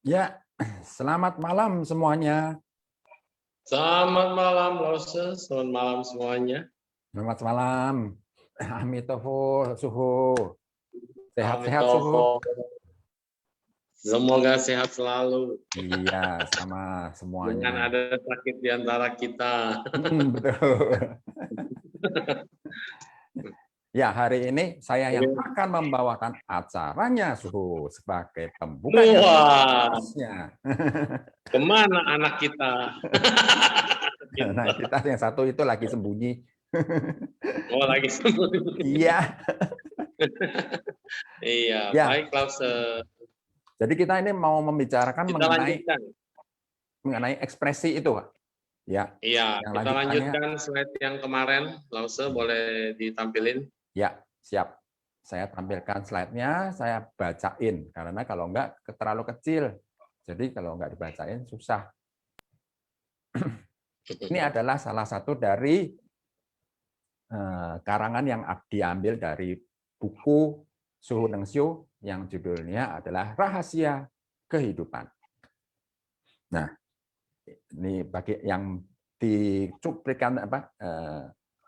Ya, selamat malam semuanya. Selamat malam, Lause. Selamat malam semuanya. Selamat malam. Amitofo, Suhu. Sehat-sehat, Suhu. Amitofo. Semoga sehat selalu. Iya, sama Dengan semuanya. ada sakit di antara kita. Betul. Ya, hari ini saya yang akan membawakan acaranya, Suhu, sebagai pembukanya Wah, sekaligus. kemana anak kita? Nah, kita yang satu itu lagi sembunyi. Oh, lagi sembunyi. Iya. Iya, Ya, baik, Lause. jadi kita ini mau membicarakan Kita mengenai lanjutkan. ekspresi itu, Pak. Ya, Iya, yang kita lanjutannya. lanjutkan slide yang kemarin. Lause, boleh ditampilin? Ya, siap. Saya tampilkan slide-nya, saya bacain. Karena kalau enggak, terlalu kecil. Jadi kalau enggak dibacain, susah. Ini adalah salah satu dari karangan yang diambil dari buku Suhu Nengsyu yang judulnya adalah Rahasia Kehidupan. Nah, ini bagi yang dicuplikan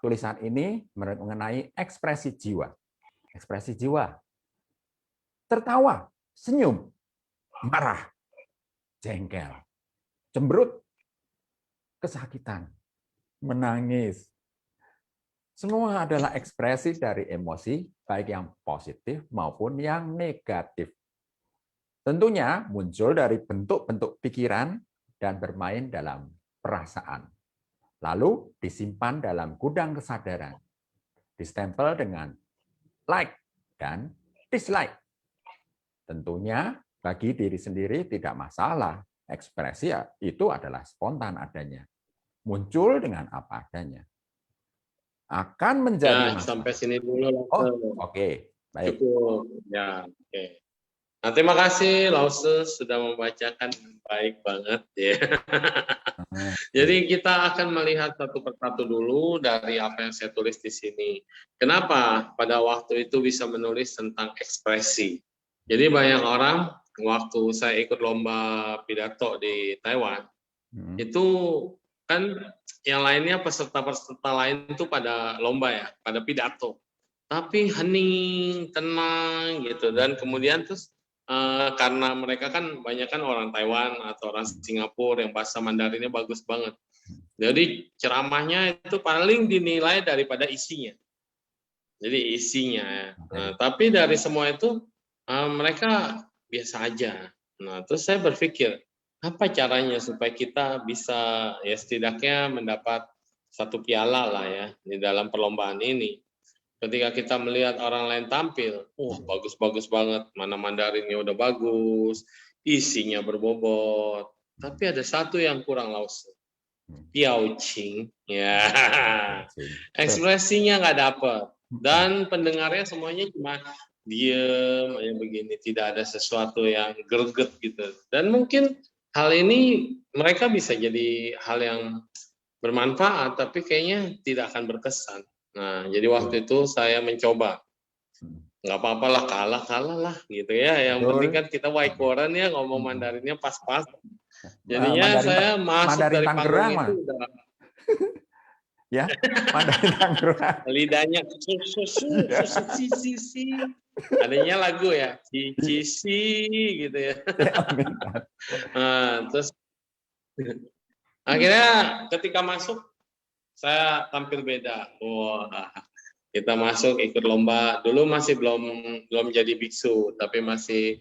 tulisan ini mengenai ekspresi jiwa. Ekspresi jiwa. Tertawa, senyum, marah, jengkel, cemberut, kesakitan, menangis. Semua adalah ekspresi dari emosi, baik yang positif maupun yang negatif. Tentunya muncul dari bentuk-bentuk pikiran dan bermain dalam perasaan. Lalu disimpan dalam gudang kesadaran. Distempel dengan like dan dislike. Tentunya bagi diri sendiri tidak masalah. Ekspresi itu adalah spontan adanya. Muncul dengan apa adanya. Akan menjadi Ya, masalah. sampai sini dulu, Oh, Lause. oke. Baik. Cukup. Ya, oke. Nah, terima kasih Lause sudah membacakan baik banget ya. Oke. Jadi kita akan melihat satu persatu dulu dari apa yang saya tulis di sini. Kenapa pada waktu itu bisa menulis tentang ekspresi? Jadi banyak orang waktu saya ikut lomba pidato di Taiwan, itu kan yang lainnya peserta-peserta lain itu pada lomba ya, pada pidato. Tapi hening, tenang gitu. Dan kemudian terus karena mereka kan banyak kan orang Taiwan atau orang Singapura yang bahasa Mandarinnya bagus banget. Jadi ceramahnya itu paling dinilai daripada isinya. Jadi isinya ya. Nah, tapi dari semua itu mereka biasa aja. Nah, terus saya berpikir, apa caranya supaya kita bisa ya setidaknya mendapat satu piala lah ya di dalam perlombaan ini. Ketika kita melihat orang lain tampil, wah bagus-bagus banget, mana Mandarinnya udah bagus, isinya berbobot. Tapi ada satu yang kurang Laos, Piaucing, ya ekspresinya nggak dapet. Dan pendengarnya semuanya cuma diem aja begini, tidak ada sesuatu yang greget gitu. Dan mungkin hal ini mereka bisa jadi hal yang bermanfaat, tapi kayaknya tidak akan berkesan. Nah, jadi waktu itu saya mencoba, nggak apa-apa lah, kalah lah gitu ya. Yang penting kan kita Waikoran ya, ngomong Mandarinnya pas-pas. Jadinya Mandarin saya masuk Mandarin dari panggung Tangerang mah. itu udah Ya, Mandarin Tangerang. lidahnya si. Adanya lagu ya, cici gitu ya. Nah, terus akhirnya ketika masuk saya tampil beda. Wah, kita masuk ikut lomba. Dulu masih belum jadi biksu, tapi masih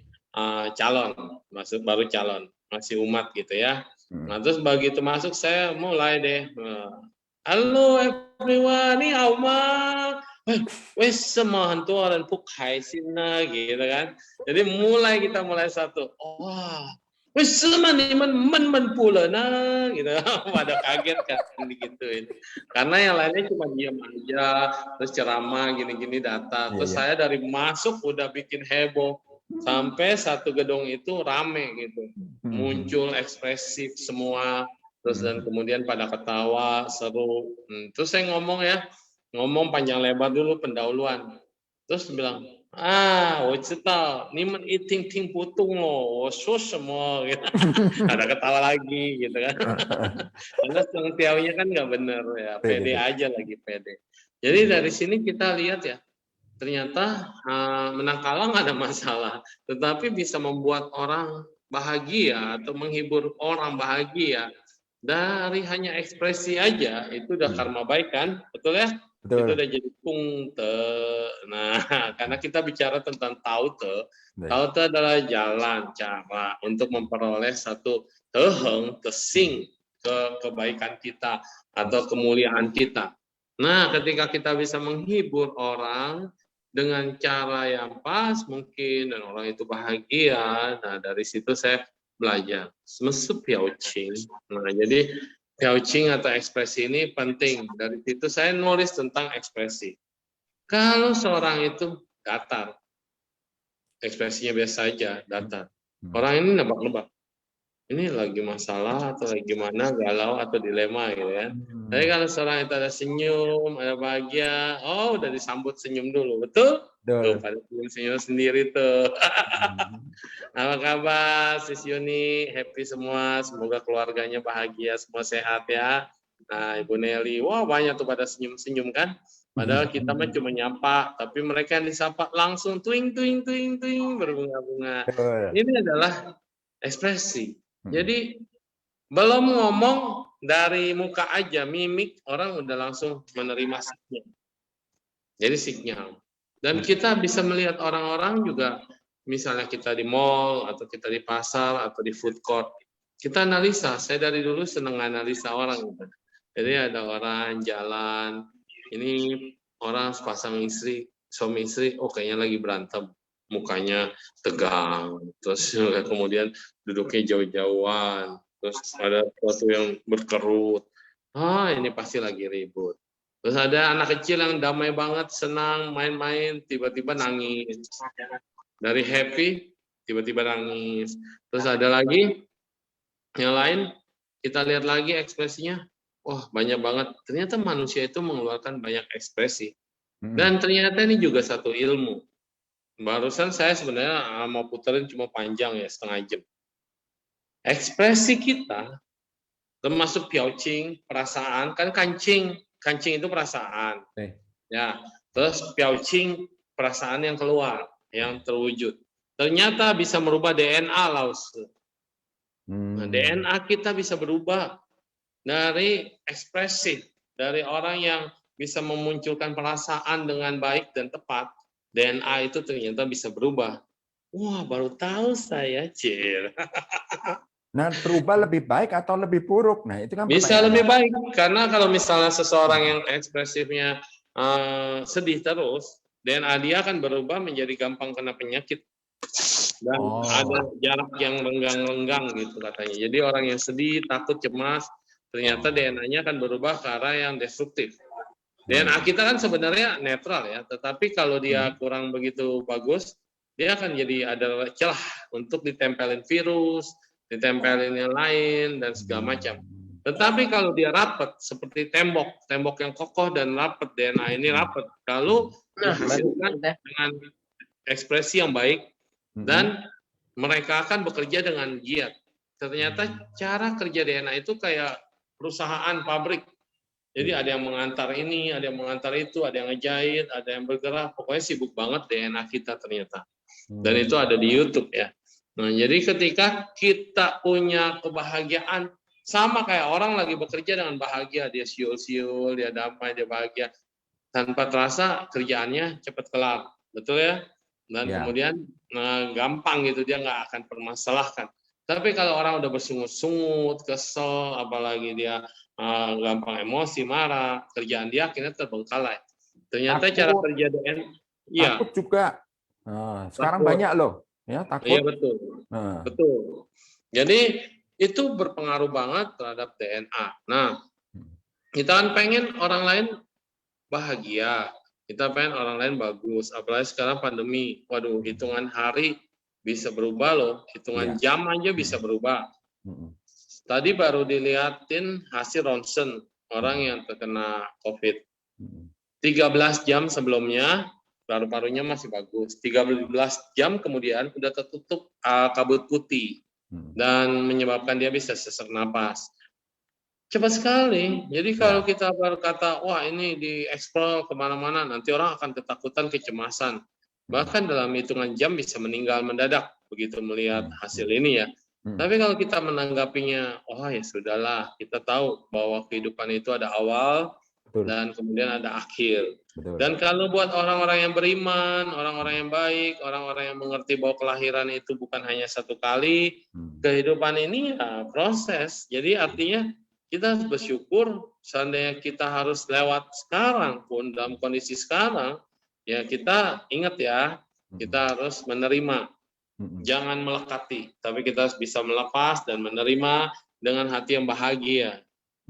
calon, masuk baru calon, masih umat gitu ya. Nah, terus begitu masuk saya mulai deh. Halo everyone, ni Auma. Wes semua hantu orang puk sina gitu kan. Jadi kita mulai satu. Wah, wes semua nih men pula nah gitu. Pada kaget kan digituin. Karena yang lainnya cuma diam aja, terus ceramah gini-gini data. Terus saya dari masuk udah bikin heboh sampai satu gedung itu rame gitu. Muncul ekspresif semua. Terus dan kemudian pada ketawa, seru. Terus saya ngomong panjang lebar dulu pendahuluan. Terus bilang,我知道你们一听听不懂哦，我说什么gitu. Ada ketawa lagi gitu kan. Karena setengah teorinya kan nggak benar ya, pede aja lagi pede. Jadi dari sini kita lihat ya, ternyata menang kalah nggak ada masalah, tetapi bisa membuat orang bahagia atau menghibur orang bahagia dari hanya ekspresi aja, itu udah karma baik kan, betul ya? Itu Betul. udah jadi pungte. Nah, karena kita bicara tentang taute, taute adalah jalan, cara untuk memperoleh satu teheng, tesing kebaikan kita atau kemuliaan kita. Nah, ketika kita bisa menghibur orang dengan cara yang pas mungkin dan orang itu bahagia, nah dari situ saya belajar. Mesut Piaucing. Nah, jadi Piaucing atau ekspresi ini penting. Dari situ saya nulis tentang ekspresi. Kalau seorang itu datar, ekspresinya biasa aja, datar. Orang ini nebak-nebak. Ini lagi masalah atau lagi gimana, galau atau dilema gitu ya. Tapi kalau seorang itu ada senyum, ada bahagia, oh udah disambut senyum dulu, betul? Tuh pada senyum-senyum sendiri tuh. Apa kabar Sis Yuni? Happy semua, semoga keluarganya bahagia, semua sehat ya. Nah Ibu Nelly, wah banyak tuh pada senyum-senyum kan. Padahal kita mah cuma nyapa, tapi mereka yang disapa langsung tuing tuing tuing tuing berbunga-bunga. Ini adalah ekspresi. Jadi belum ngomong dari muka aja, mimik orang udah langsung menerima signal. Jadi signal. Dan kita bisa melihat orang-orang juga, misalnya kita di mall, atau kita di pasar, atau di food court. Kita analisa, saya dari dulu senang analisa orang. Jadi ada orang jalan, ini orang sepasang istri, suami istri, oh kayaknya lagi berantem. Mukanya tegang, terus kemudian duduknya jauh-jauhan, terus ada sesuatu yang berkerut, ini pasti lagi ribut. Terus ada anak kecil yang damai banget, senang main-main, tiba-tiba nangis. Dari happy, tiba-tiba nangis. Terus ada lagi yang lain, kita lihat lagi ekspresinya, wah banyak banget. Ternyata manusia itu mengeluarkan banyak ekspresi. Dan ternyata ini juga satu ilmu. Barusan saya sebenarnya mau puterin cuma panjang ya, setengah jam. Ekspresi kita, termasuk Piaucing, perasaan, kan kancing itu perasaan. Ya, terus Piaucing, perasaan yang keluar, yang terwujud. Ternyata bisa merubah DNA, Laus. Nah, DNA kita bisa berubah dari ekspresif, dari orang yang bisa memunculkan perasaan dengan baik dan tepat. DNA itu ternyata bisa berubah. Wah, baru tahu saya, Cil. Nah, berubah lebih baik atau lebih buruk? Nah, itu kan bisa lebih baik. Karena kalau misalnya seseorang yang ekspresifnya sedih terus, DNA dia akan berubah menjadi gampang kena penyakit. Dan ada jarak yang lenggang-lenggang gitu katanya. Jadi orang yang sedih, takut, cemas, ternyata DNA-nya akan berubah ke arah yang destruktif. DNA kita kan sebenarnya netral ya, tetapi kalau dia kurang begitu bagus, dia akan jadi ada celah untuk ditempelin virus, ditempelin yang lain, dan segala macam. Tetapi kalau dia rapat, seperti tembok yang kokoh dan rapat, DNA ini rapat, kalau dihasilkan dengan ekspresi yang baik, dan mereka akan bekerja dengan giat. Ternyata cara kerja DNA itu kayak perusahaan pabrik. Jadi ada yang mengantar ini, ada yang mengantar itu, ada yang ngejahit, ada yang bergerak. Pokoknya sibuk banget DNA kita ternyata. Dan itu ada di YouTube ya. Nah, jadi ketika kita punya kebahagiaan, sama kayak orang lagi bekerja dengan bahagia, dia siul-siul, dia damai, dia bahagia. Tanpa terasa kerjaannya cepat kelar. Betul ya? Dan kemudian gampang gitu, dia nggak akan permasalahkan. Tapi kalau orang udah bersungut-sungut, kesel, apalagi dia gampang emosi, marah, kerjaan dia akhirnya terbengkalai. Ternyata cara kerja DNA, takut juga. Sekarang takut. Banyak loh, ya takut. Iya betul, betul. Jadi itu berpengaruh banget terhadap DNA. Nah, kita kan pengen orang lain bahagia, kita pengen orang lain bagus. Apalagi sekarang pandemi, waduh, hitungan hari bisa berubah loh, hitungan jam aja bisa berubah. Tadi baru dilihatin hasil ronsen orang yang terkena COVID. 13 jam sebelumnya paru-parunya masih bagus. 13 jam kemudian udah tertutup kabut putih dan menyebabkan dia bisa sesak napas. Cepat sekali. Jadi kalau kita berkata, wah ini dieksplor kemana-mana, nanti orang akan ketakutan, kecemasan. Bahkan dalam hitungan jam bisa meninggal mendadak begitu melihat hasil ini ya. Tapi kalau kita menanggapinya, oh ya sudahlah, kita tahu bahwa kehidupan itu ada awal, dan kemudian ada akhir. Dan kalau buat orang-orang yang beriman, orang-orang yang baik, orang-orang yang mengerti bahwa kelahiran itu bukan hanya satu kali, kehidupan ini ya proses. Jadi artinya kita harus bersyukur, seandainya kita harus lewat sekarang pun, dalam kondisi sekarang, ya kita ingat ya, kita harus menerima. Jangan melekati, tapi kita harus bisa melepas dan menerima dengan hati yang bahagia.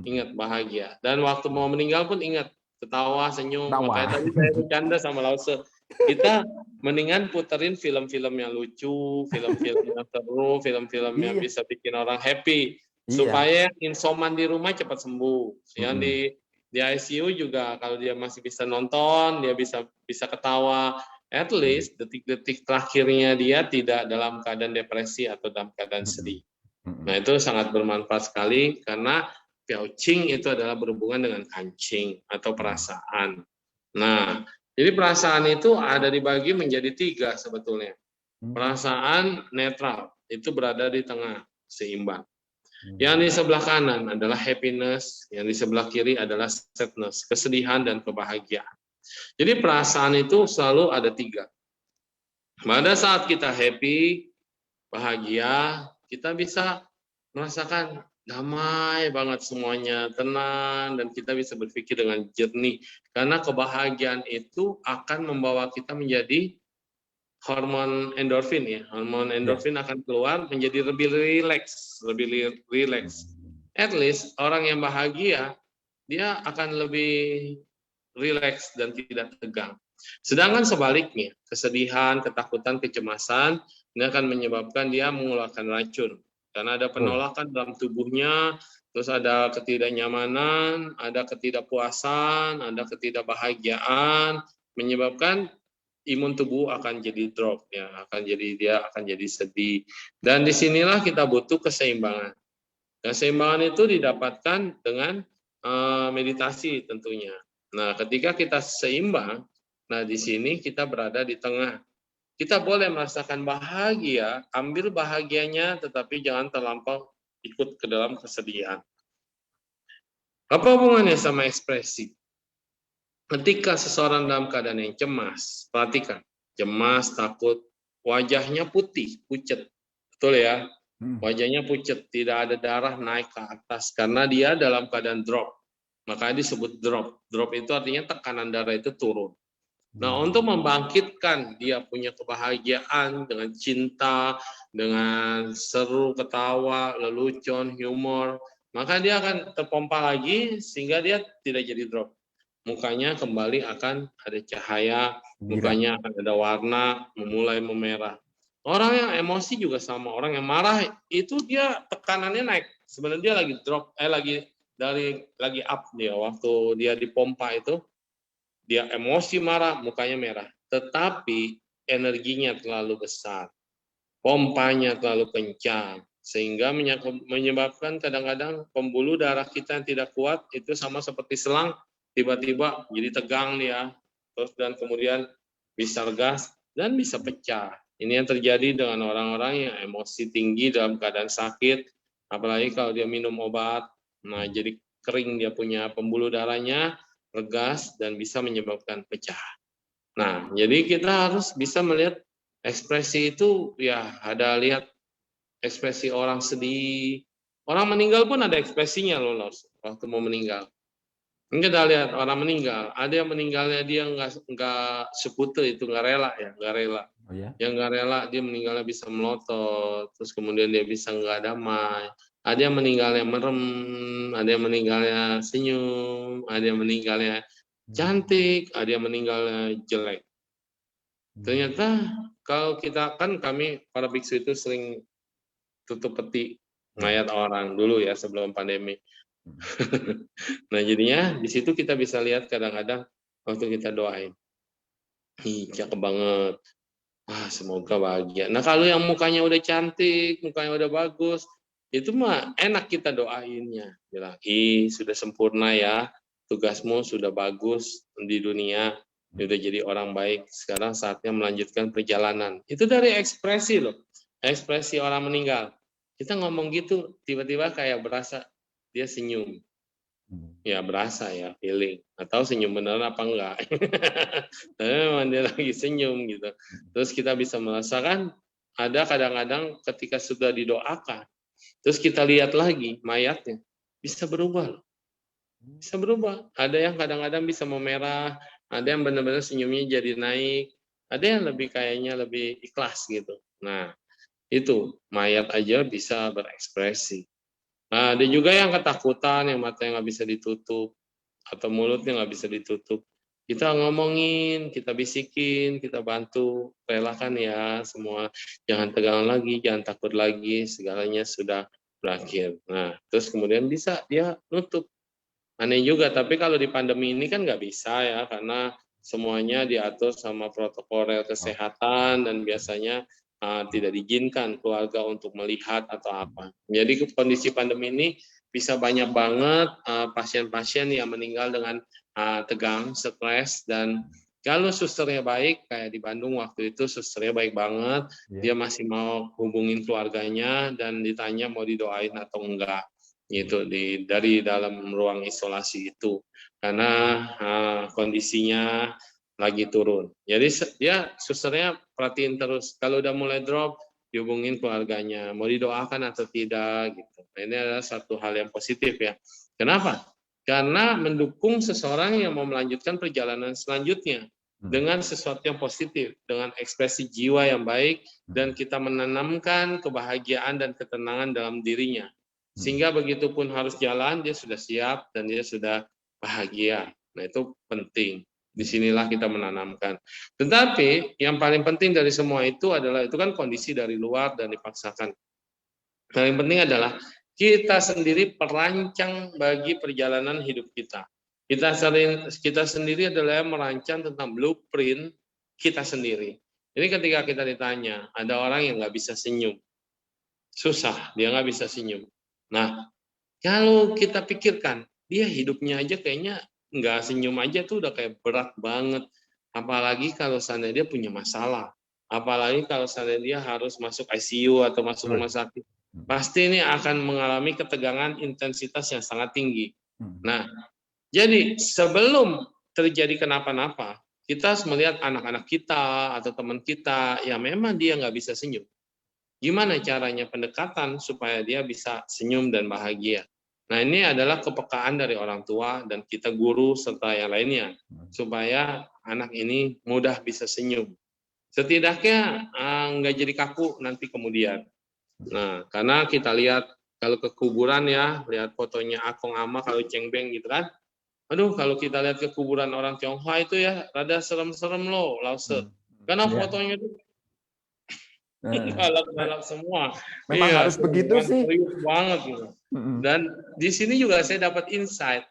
Ingat bahagia. Dan waktu mau meninggal pun ingat ketawa, senyum. Makanya tadi saya bercanda sama Lause. Kita mendingan puterin film-film yang lucu, film-film yang seru, film-film yang bisa bikin orang happy supaya insoman di rumah cepat sembuh. Yang di ICU juga kalau dia masih bisa nonton, dia bisa ketawa. At least detik-detik terakhirnya dia tidak dalam keadaan depresi atau dalam keadaan sedih. Nah itu sangat bermanfaat sekali karena Piaucing itu adalah berhubungan dengan kancing atau perasaan. Nah, jadi perasaan itu ada dibagi menjadi 3 sebetulnya. Perasaan netral, itu berada di tengah, seimbang. Yang di sebelah kanan adalah happiness, yang di sebelah kiri adalah sadness, kesedihan dan kebahagiaan. Jadi perasaan itu selalu ada 3. Pada saat kita happy, bahagia, kita bisa merasakan damai banget semuanya, tenang, dan kita bisa berpikir dengan jernih. Karena kebahagiaan itu akan membawa kita menjadi hormon endorfin ya. Hormon endorfin akan keluar menjadi lebih rileks, At least orang yang bahagia, dia akan lebih rileks dan tidak tegang. Sedangkan sebaliknya, kesedihan, ketakutan, kecemasan, ini akan menyebabkan dia mengeluarkan racun. Karena ada penolakan dalam tubuhnya, terus ada ketidaknyamanan, ada ketidakpuasan, ada ketidakbahagiaan, menyebabkan imun tubuh akan jadi drop, ya, dia akan jadi sedih. Dan disinilah kita butuh keseimbangan. Keseimbangan itu didapatkan dengan meditasi tentunya. Nah, ketika kita seimbang, nah di sini kita berada di tengah. Kita boleh merasakan bahagia, ambil bahagianya, tetapi jangan terlampau ikut ke dalam kesedihan. Apa hubungannya sama ekspresi? Ketika seseorang dalam keadaan yang cemas, perhatikan, cemas, takut, wajahnya putih, pucat. Betul ya? Wajahnya pucat, tidak ada darah naik ke atas, karena dia dalam keadaan drop. Makanya disebut drop. Drop itu artinya tekanan darah itu turun. Nah, untuk membangkitkan dia punya kebahagiaan dengan cinta, dengan seru, ketawa, lelucon, humor, maka dia akan terpompa lagi sehingga dia tidak jadi drop. Mukanya kembali akan ada cahaya, mukanya akan ada warna, memulai memerah. Orang yang emosi juga sama, orang yang marah itu dia tekanannya naik. Sebenarnya dia lagi drop, lagi up dia waktu dia dipompa itu. Dia emosi, marah, mukanya merah. Tetapi energinya terlalu besar. Pompanya terlalu kencang. Sehingga menyebabkan kadang-kadang pembuluh darah kita yang tidak kuat, itu sama seperti selang, tiba-tiba jadi tegang dia. Dan kemudian bisa gas dan bisa pecah. Ini yang terjadi dengan orang-orang yang emosi tinggi dalam keadaan sakit. Apalagi kalau dia minum obat. Nah, jadi kering dia punya pembuluh darahnya, regas, dan bisa menyebabkan pecah. Nah, jadi kita harus bisa melihat ekspresi itu, ya ada lihat ekspresi orang sedih. Orang meninggal pun ada ekspresinya loh, waktu mau meninggal. Kita lihat orang meninggal, ada yang meninggalnya dia nggak sekute itu, nggak rela ya, nggak rela. Oh, ya? Yang nggak rela dia meninggalnya bisa melotot, terus kemudian dia bisa nggak damai. Ada yang meninggalnya merem, ada yang meninggalnya senyum, ada yang meninggalnya cantik, ada yang meninggalnya jelek. Ternyata kalau kita kan kami para biksu itu sering tutup peti mayat orang dulu ya sebelum pandemi. Nah jadinya di situ kita bisa lihat kadang-kadang waktu kita doain. Ih, cakep banget. Ah, semoga bahagia. Nah, kalau yang mukanya udah cantik, mukanya udah bagus, itu mah enak kita doainnya. Bilang, ih, sudah sempurna ya, tugasmu sudah bagus di dunia, udah jadi orang baik, sekarang saatnya melanjutkan perjalanan. Itu dari ekspresi loh, ekspresi orang meninggal. Kita ngomong gitu, tiba-tiba kayak berasa dia senyum. Ya berasa ya, feeling. Atau senyum beneran apa enggak. Tapi memang dia lagi senyum gitu. Terus kita bisa merasakan ada kadang-kadang ketika sudah didoakan, terus kita lihat lagi mayatnya, bisa berubah loh. Bisa berubah. Ada yang kadang-kadang bisa memerah, ada yang benar-benar senyumnya jadi naik, ada yang lebih kayaknya lebih ikhlas gitu. Nah, itu mayat aja bisa berekspresi. Nah, ada juga yang ketakutan, yang matanya nggak bisa ditutup, atau mulutnya nggak bisa ditutup. Kita ngomongin, kita bisikin, kita bantu, relakan ya semua. Jangan tegang lagi, jangan takut lagi, segalanya sudah berakhir. Nah, terus kemudian bisa dia nutup. Aneh juga, tapi kalau di pandemi ini kan nggak bisa ya, karena semuanya diatur sama protokol kesehatan dan biasanya tidak diizinkan keluarga untuk melihat atau apa. Jadi kondisi pandemi ini bisa banyak banget pasien-pasien yang meninggal dengan tegang, stres, dan kalau susternya baik, kayak di Bandung waktu itu susternya baik banget, dia masih mau hubungin keluarganya dan ditanya mau didoain atau enggak gitu dari dalam ruang isolasi itu karena kondisinya lagi turun. Jadi dia susternya perhatiin terus kalau udah mulai drop dihubungin keluarganya mau didoakan atau tidak gitu. Nah, ini adalah satu hal yang positif ya. Kenapa? Karena mendukung seseorang yang mau melanjutkan perjalanan selanjutnya dengan sesuatu yang positif, dengan ekspresi jiwa yang baik dan kita menanamkan kebahagiaan dan ketenangan dalam dirinya. Sehingga begitu pun harus jalan, dia sudah siap dan dia sudah bahagia. Nah, itu penting. Disinilah kita menanamkan. Tetapi yang paling penting dari semua itu adalah, itu kan kondisi dari luar dan dipaksakan. Yang paling penting adalah kita sendiri perancang bagi perjalanan hidup kita. Kita sendiri adalah yang merancang tentang blueprint kita sendiri. Jadi ketika kita ditanya, ada orang yang nggak bisa senyum. Susah, dia nggak bisa senyum. Nah, kalau kita pikirkan, dia hidupnya aja kayaknya nggak senyum aja tuh udah kayak berat banget. Apalagi kalau seandainya dia punya masalah. Apalagi kalau seandainya dia harus masuk ICU atau masuk rumah sakit. Pasti ini akan mengalami ketegangan intensitas yang sangat tinggi. Nah, jadi sebelum terjadi kenapa-napa, kita harus melihat anak-anak kita atau teman kita yang memang dia nggak bisa senyum. Gimana caranya pendekatan supaya dia bisa senyum dan bahagia? Nah, ini adalah kepekaan dari orang tua dan kita guru serta yang lainnya supaya anak ini mudah bisa senyum. Setidaknya nggak jadi kaku nanti kemudian. Nah, karena kita lihat kalau ke kuburan ya, lihat fotonya Akong Ama kalau cengbeng gitu kan. Aduh, kalau kita lihat ke kuburan orang Tionghoa itu ya rada serem-serem loh, Lause. Karena fotonya itu galak-galak semua. Memang harus begitu sih. Serius banget gitu. Dan di sini juga saya dapat insight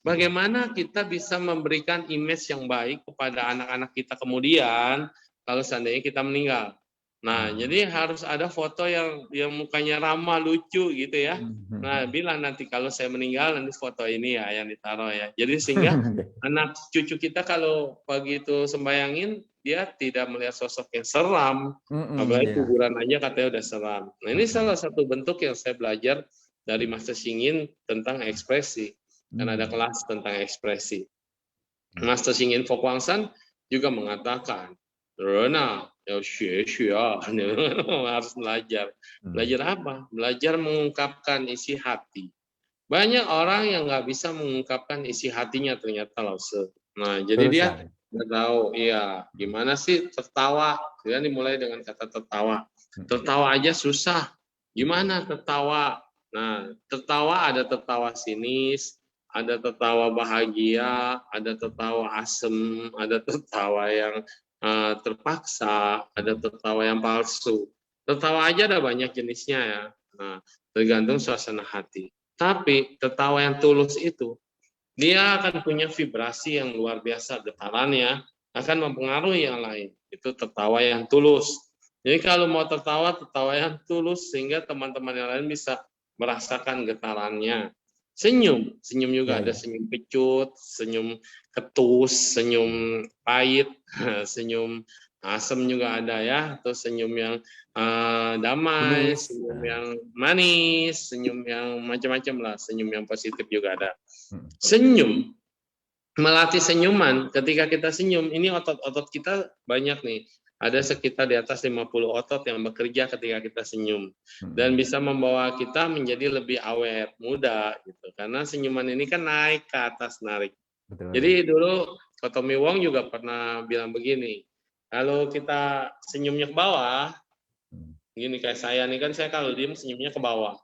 bagaimana kita bisa memberikan image yang baik kepada anak-anak kita kemudian kalau seandainya kita meninggal. Nah, jadi harus ada foto yang mukanya ramah, lucu gitu ya. Nah, bilang nanti kalau saya meninggal nanti foto ini ya yang ditaruh ya. Jadi sehingga anak cucu kita kalau begitu sembayangin dia tidak melihat sosok yang seram, apalagi kuburan aja katanya udah seram. Nah, ini salah satu bentuk yang saya belajar dari Master Shingin tentang ekspresi. Dan ada kelas tentang ekspresi. Master Shingin Fo Guangsan juga mengatakan, Rona, harus belajar. Belajar apa? Belajar mengungkapkan isi hati. Banyak orang yang nggak bisa mengungkapkan isi hatinya ternyata Lause. Nah, jadi dia nggak tahu, iya, gimana sih tertawa? Dia dimulai dengan kata tertawa. Tertawa aja susah. Gimana tertawa? Nah, tertawa ada tertawa sinis, ada tertawa bahagia, ada tertawa asem, ada tertawa yang terpaksa, ada tertawa yang palsu. Tertawa aja ada banyak jenisnya ya. Nah, tergantung suasana hati. Tapi tertawa yang tulus itu, dia akan punya vibrasi yang luar biasa getarannya, akan mempengaruhi yang lain. Itu tertawa yang tulus. Jadi kalau mau tertawa yang tulus sehingga teman-teman yang lain bisa merasakan getarannya. Senyum juga ada senyum kecut, senyum ketus, senyum pahit, senyum asem juga ada ya, atau senyum yang damai, senyum yang manis, senyum yang macam-macam lah, senyum yang positif juga ada. Senyum, melatih senyuman, ketika kita senyum, ini otot-otot kita banyak nih. Ada sekitar di atas 50 otot yang bekerja ketika kita senyum. Dan bisa membawa kita menjadi lebih awet, muda. Gitu. Karena senyuman ini kan naik ke atas, narik. Betul. Jadi dulu Tommy Wong juga pernah bilang begini, kalau kita senyumnya ke bawah, gini kayak saya nih kan, saya kalau diem senyumnya ke bawah.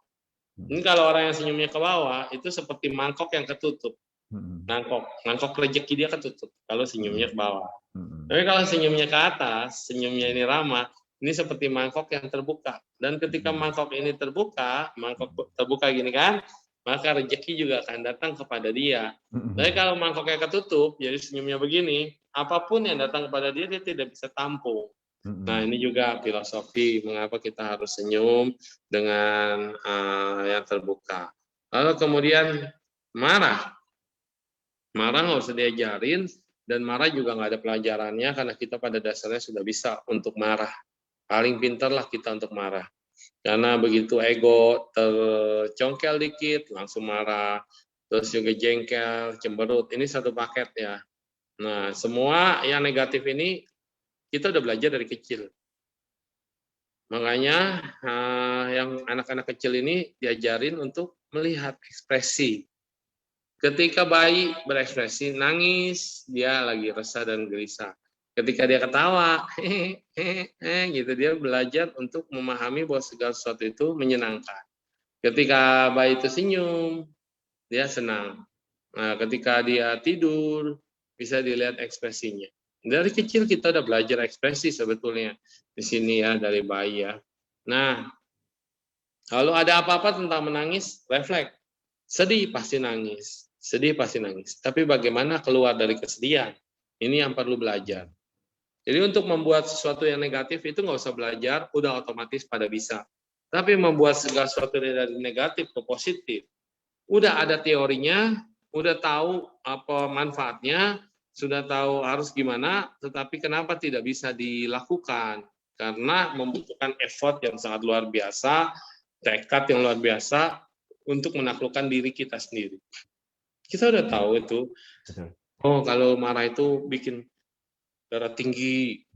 Ini kalau orang yang senyumnya ke bawah, itu seperti mangkok yang ketutup. Mangkok rezeki dia ketutup kalau senyumnya ke bawah. Tapi kalau senyumnya ke atas, senyumnya ini ramah, ini seperti mangkok yang terbuka. Dan ketika mangkok ini terbuka, mangkok terbuka gini kan, maka rezeki juga akan datang kepada dia. Tapi kalau mangkoknya ketutup, jadi senyumnya begini, apapun yang datang kepada dia, dia tidak bisa tampung. Nah, ini juga filosofi mengapa kita harus senyum dengan yang terbuka. Lalu kemudian marah. Marah nggak usah diajarin, dan marah juga nggak ada pelajarannya karena kita pada dasarnya sudah bisa untuk marah. Paling pintarlah kita untuk marah. Karena begitu ego tercongkel dikit, langsung marah. Terus juga jengkel, cemberut. Ini satu paket ya. Nah, semua yang negatif ini kita udah belajar dari kecil. Makanya yang anak-anak kecil ini diajarin untuk melihat ekspresi. Ketika bayi berekspresi, nangis, dia lagi resah dan gelisah. Ketika dia ketawa, gitu, dia belajar untuk memahami bahwa segala sesuatu itu menyenangkan. Ketika bayi itu senyum, dia senang. Nah, ketika dia tidur, bisa dilihat ekspresinya. Dari kecil kita udah belajar ekspresi sebetulnya di sini ya, dari bayi ya. Nah, kalau ada apa-apa tentang menangis, refleks. Sedih pasti nangis. Sedih pasti nangis. Tapi bagaimana keluar dari kesedihan? Ini yang perlu belajar. Jadi untuk membuat sesuatu yang negatif itu nggak usah belajar, udah otomatis pada bisa. Tapi membuat segala sesuatu dari negatif ke positif, udah ada teorinya, udah tahu apa manfaatnya, sudah tahu harus gimana, tetapi kenapa tidak bisa dilakukan? Karena membutuhkan effort yang sangat luar biasa, tekad yang luar biasa untuk menaklukkan diri kita sendiri. Kita udah tahu itu. Oh, kalau marah itu bikin darah tinggi,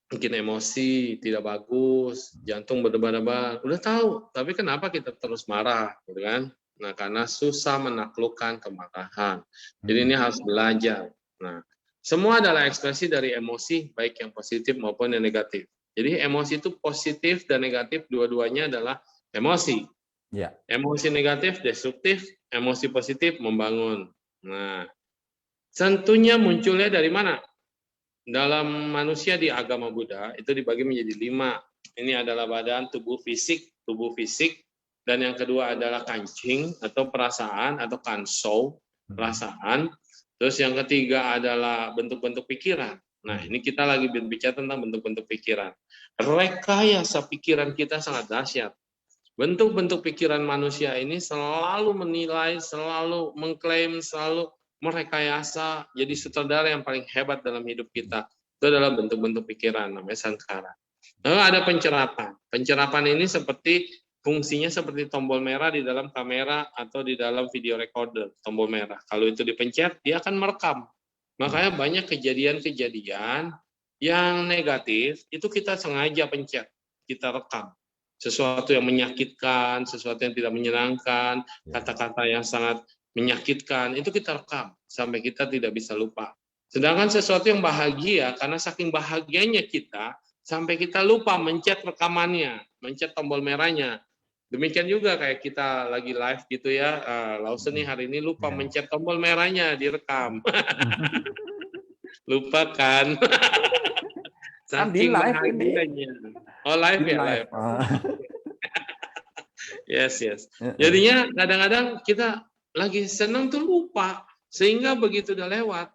bikin emosi tidak bagus, jantung berdebar-debar. Udah tahu, tapi kenapa kita terus marah, gitu kan? Nah, karena susah menaklukkan kemarahan. Jadi ini harus belajar. Nah, semua adalah ekspresi dari emosi, baik yang positif maupun yang negatif. Jadi emosi itu positif dan negatif, dua-duanya adalah emosi. Ya. Emosi negatif destruktif, emosi positif membangun. Nah, tentunya munculnya dari mana? Dalam manusia di agama Buddha itu dibagi menjadi 5. Ini adalah badan, tubuh fisik, dan yang kedua adalah kancing atau perasaan atau kansou, perasaan. Terus yang ketiga adalah bentuk-bentuk pikiran. Nah, ini kita lagi berbicara tentang bentuk-bentuk pikiran. Rekayasa pikiran kita sangat dahsyat. Bentuk-bentuk pikiran manusia ini selalu menilai, selalu mengklaim, selalu merekayasa, jadi sutradara yang paling hebat dalam hidup kita. Itu adalah bentuk-bentuk pikiran, namanya sanskara. Lalu ada pencerapan. Pencerapan ini fungsinya seperti tombol merah di dalam kamera atau di dalam video recorder, tombol merah. Kalau itu dipencet, dia akan merekam. Makanya banyak kejadian-kejadian yang negatif, itu kita sengaja pencet, kita rekam. Sesuatu yang menyakitkan, sesuatu yang tidak menyenangkan, kata-kata yang sangat menyakitkan, itu kita rekam sampai kita tidak bisa lupa. Sedangkan sesuatu yang bahagia, karena saking bahagianya kita, sampai kita lupa mencet rekamannya, mencet tombol merahnya. Demikian juga kayak kita lagi live gitu ya, Lawson nih hari ini lupa mencet tombol merahnya, direkam. Lupa kan? Saking bahagianya. Oh, live ya, live. Yes. Jadinya kadang-kadang kita lagi senang tuh lupa, sehingga begitu udah lewat,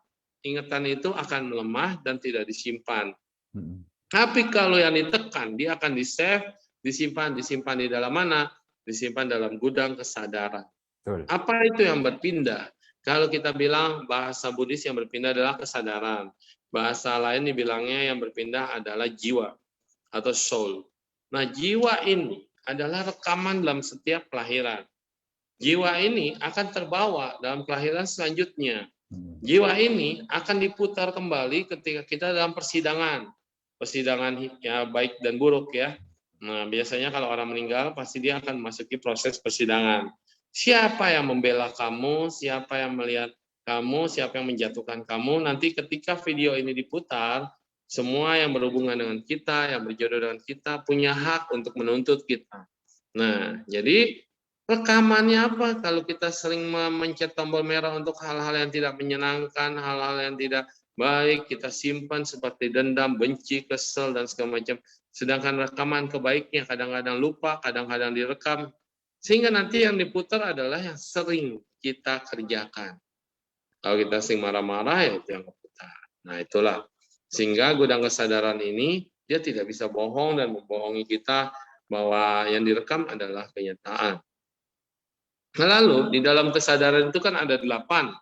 ingatan itu akan melemah dan tidak disimpan. Mm-mm. Tapi kalau yang ditekan, dia akan di-save, disimpan di dalam mana? Disimpan dalam gudang kesadaran. Betul. Apa itu yang berpindah? Kalau kita bilang bahasa Buddhis yang berpindah adalah kesadaran. Bahasa lain dibilangnya yang berpindah adalah jiwa atau soul. Nah, jiwa ini adalah rekaman dalam setiap kelahiran. Jiwa ini akan terbawa dalam kelahiran selanjutnya. Jiwa ini akan diputar kembali ketika kita dalam persidangan. Persidangan ya baik dan buruk ya. Nah, biasanya kalau orang meninggal pasti dia akan memasuki proses persidangan. Siapa yang membela kamu, siapa yang melihat kamu, siapa yang menjatuhkan kamu, nanti ketika video ini diputar, semua yang berhubungan dengan kita, yang berjodoh dengan kita, punya hak untuk menuntut kita. Nah, jadi rekamannya apa? Kalau kita sering memencet tombol merah untuk hal-hal yang tidak menyenangkan, hal-hal yang tidak baik, kita simpan seperti dendam, benci, kesel, dan segala macam. Sedangkan rekaman kebaiknya kadang-kadang lupa, kadang-kadang direkam. Sehingga nanti yang diputar adalah yang sering kita kerjakan. Kalau kita sering marah-marah, ya itu yang keputar. Nah, itulah. Sehingga gudang kesadaran ini, dia tidak bisa bohong dan membohongi kita bahwa yang direkam adalah kenyataan. Lalu, di dalam kesadaran itu kan ada 8.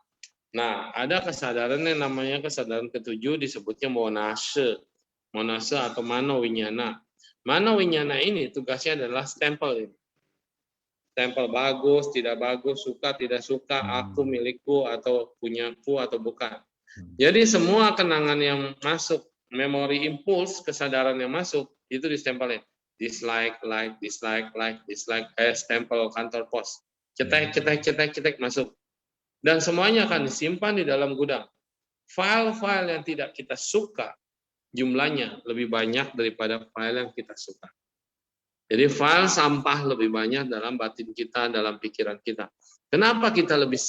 Nah, ada kesadaran yang namanya kesadaran ketujuh, disebutnya monase. Monase atau mano winyana. Mano winyana ini tugasnya adalah stempel ini. Stempel bagus, tidak bagus, suka, tidak suka, aku, milikku, atau punyaku, atau bukan. Jadi semua kenangan yang masuk, memori impuls, kesadaran yang masuk, itu distempelin. Dislike, like, dislike, like, dislike, stempel kantor pos. Cetek, cetek, cetek, cetek, masuk. Dan semuanya akan disimpan di dalam gudang. File-file yang tidak kita suka, jumlahnya lebih banyak daripada file yang kita suka. Jadi file sampah lebih banyak dalam batin kita, dalam pikiran kita. Kenapa kita lebih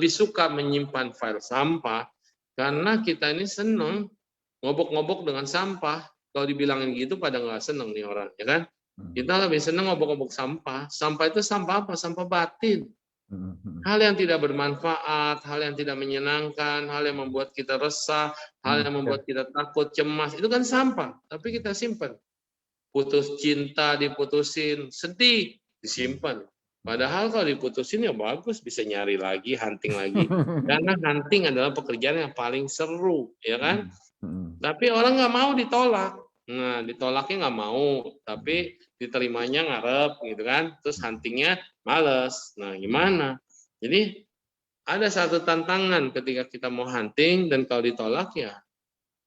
suka menyimpan file sampah? Karena kita ini senang ngobok-ngobok dengan sampah. Kalau dibilangin gitu pada nggak senang nih orang, ya kan? Kita lebih senang ngobok-ngobok sampah. Sampah itu sampah apa? Sampah batin. Hal yang tidak bermanfaat, hal yang tidak menyenangkan, hal yang membuat kita resah, hal yang membuat kita takut, cemas, itu kan sampah. Tapi kita simpan. Putus cinta, diputusin, sedih, disimpan. Padahal kalau diputusin ya bagus, bisa nyari lagi, hunting lagi. Karena hunting adalah pekerjaan yang paling seru, ya kan? Tapi orang nggak mau ditolak. Nah, ditolaknya nggak mau, tapi diterimanya ngarep, gitu kan? Terus huntingnya males. Nah, gimana? Jadi ada satu tantangan ketika kita mau hunting dan kalau ditolak ya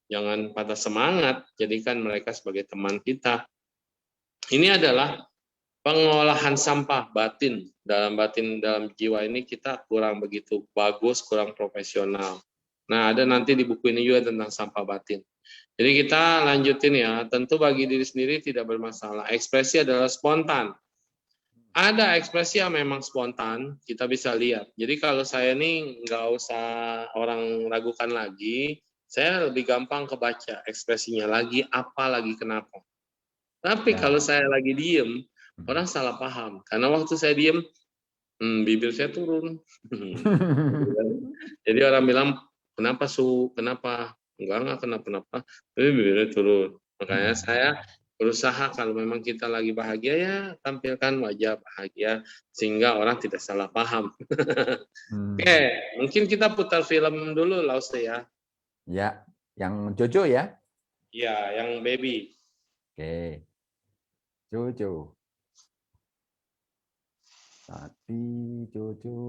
jangan patah semangat. Jadikan mereka sebagai teman kita. Ini adalah pengolahan sampah batin. Dalam jiwa ini kita kurang begitu bagus, kurang profesional. Nah, ada nanti di buku ini juga tentang sampah batin. Jadi kita lanjutin ya. Tentu bagi diri sendiri tidak bermasalah. Ekspresi adalah spontan. Ada ekspresi yang memang spontan, kita bisa lihat. Jadi kalau saya ini nggak usah orang ragukan lagi, saya lebih gampang kebaca ekspresinya lagi, apa lagi, kenapa. Tapi kalau saya lagi diem, orang salah paham. Karena waktu saya diem, bibir saya turun. Jadi orang bilang, kenapa Su? Kenapa? Enggak kenapa-napa. Tapi bibirnya turun. Makanya saya berusaha kalau memang kita lagi bahagia, ya tampilkan wajah bahagia. Sehingga orang tidak salah paham. Oke, mungkin kita putar film dulu, Lause ya. Ya, yang Jojo ya? Iya, yang baby. Oke. Jojo. Tadi Jojo.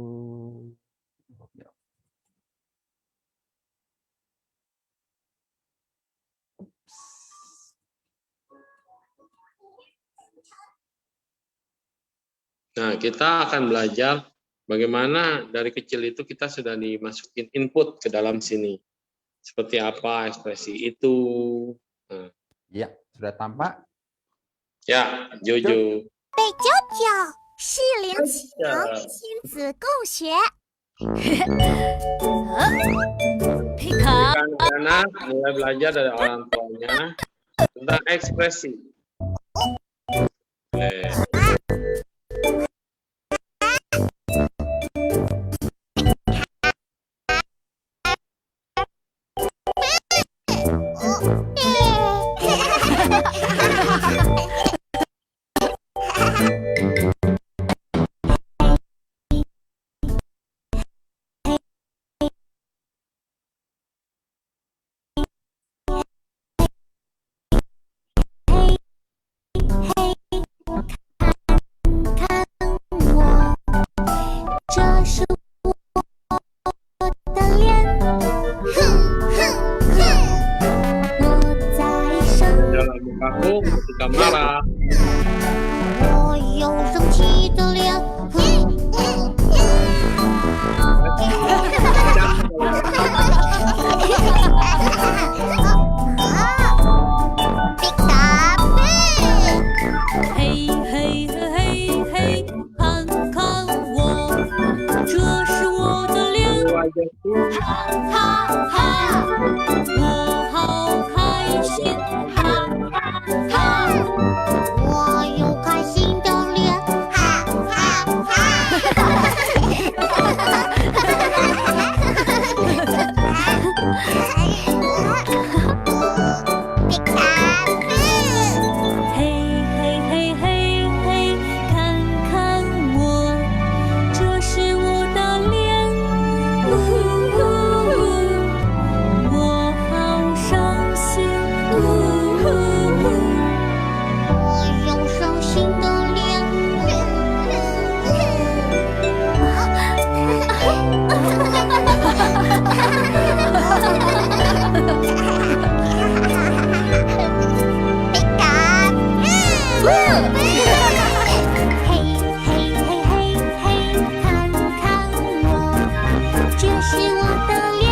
Nah, kita akan belajar bagaimana dari kecil itu kita sudah dimasukin input ke dalam sini. Seperti apa ekspresi itu. Nah. Ya, sudah tampak? Ya, Jojo. 被舅舅适龄期亲子共学。 Anak mulai belajar dari orang tuanya tentang ekspresi. kaku ketika marah. 我有生气的脸。嘿嘿嘿嘿嘿，看看我，这是我的脸，哈哈哈，我好开心，哈哈哈，我有开心的脸，哈哈哈！皮卡布，嘿嘿嘿嘿嘿，看看我，这是我的脸，呜呼呼，我好伤心，呜呼呼。我有伤心的脸。皮卡布，嘿嘿嘿嘿嘿，看看我，这是我的脸，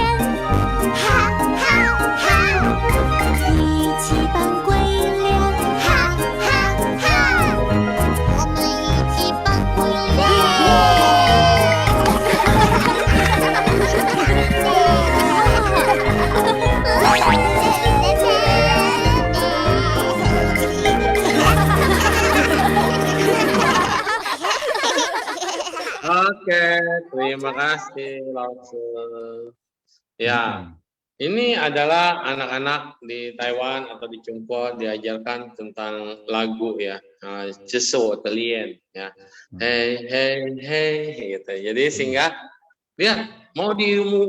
哈哈哈！一起扮鬼脸，哈哈哈！我们一起扮鬼Oke, terima kasih langsung. Ya, ini adalah anak-anak di Taiwan atau di Chungpo diajarkan tentang lagu ya, Jesu Telien ya, hey hey hey gitu. Jadi sehingga dia mau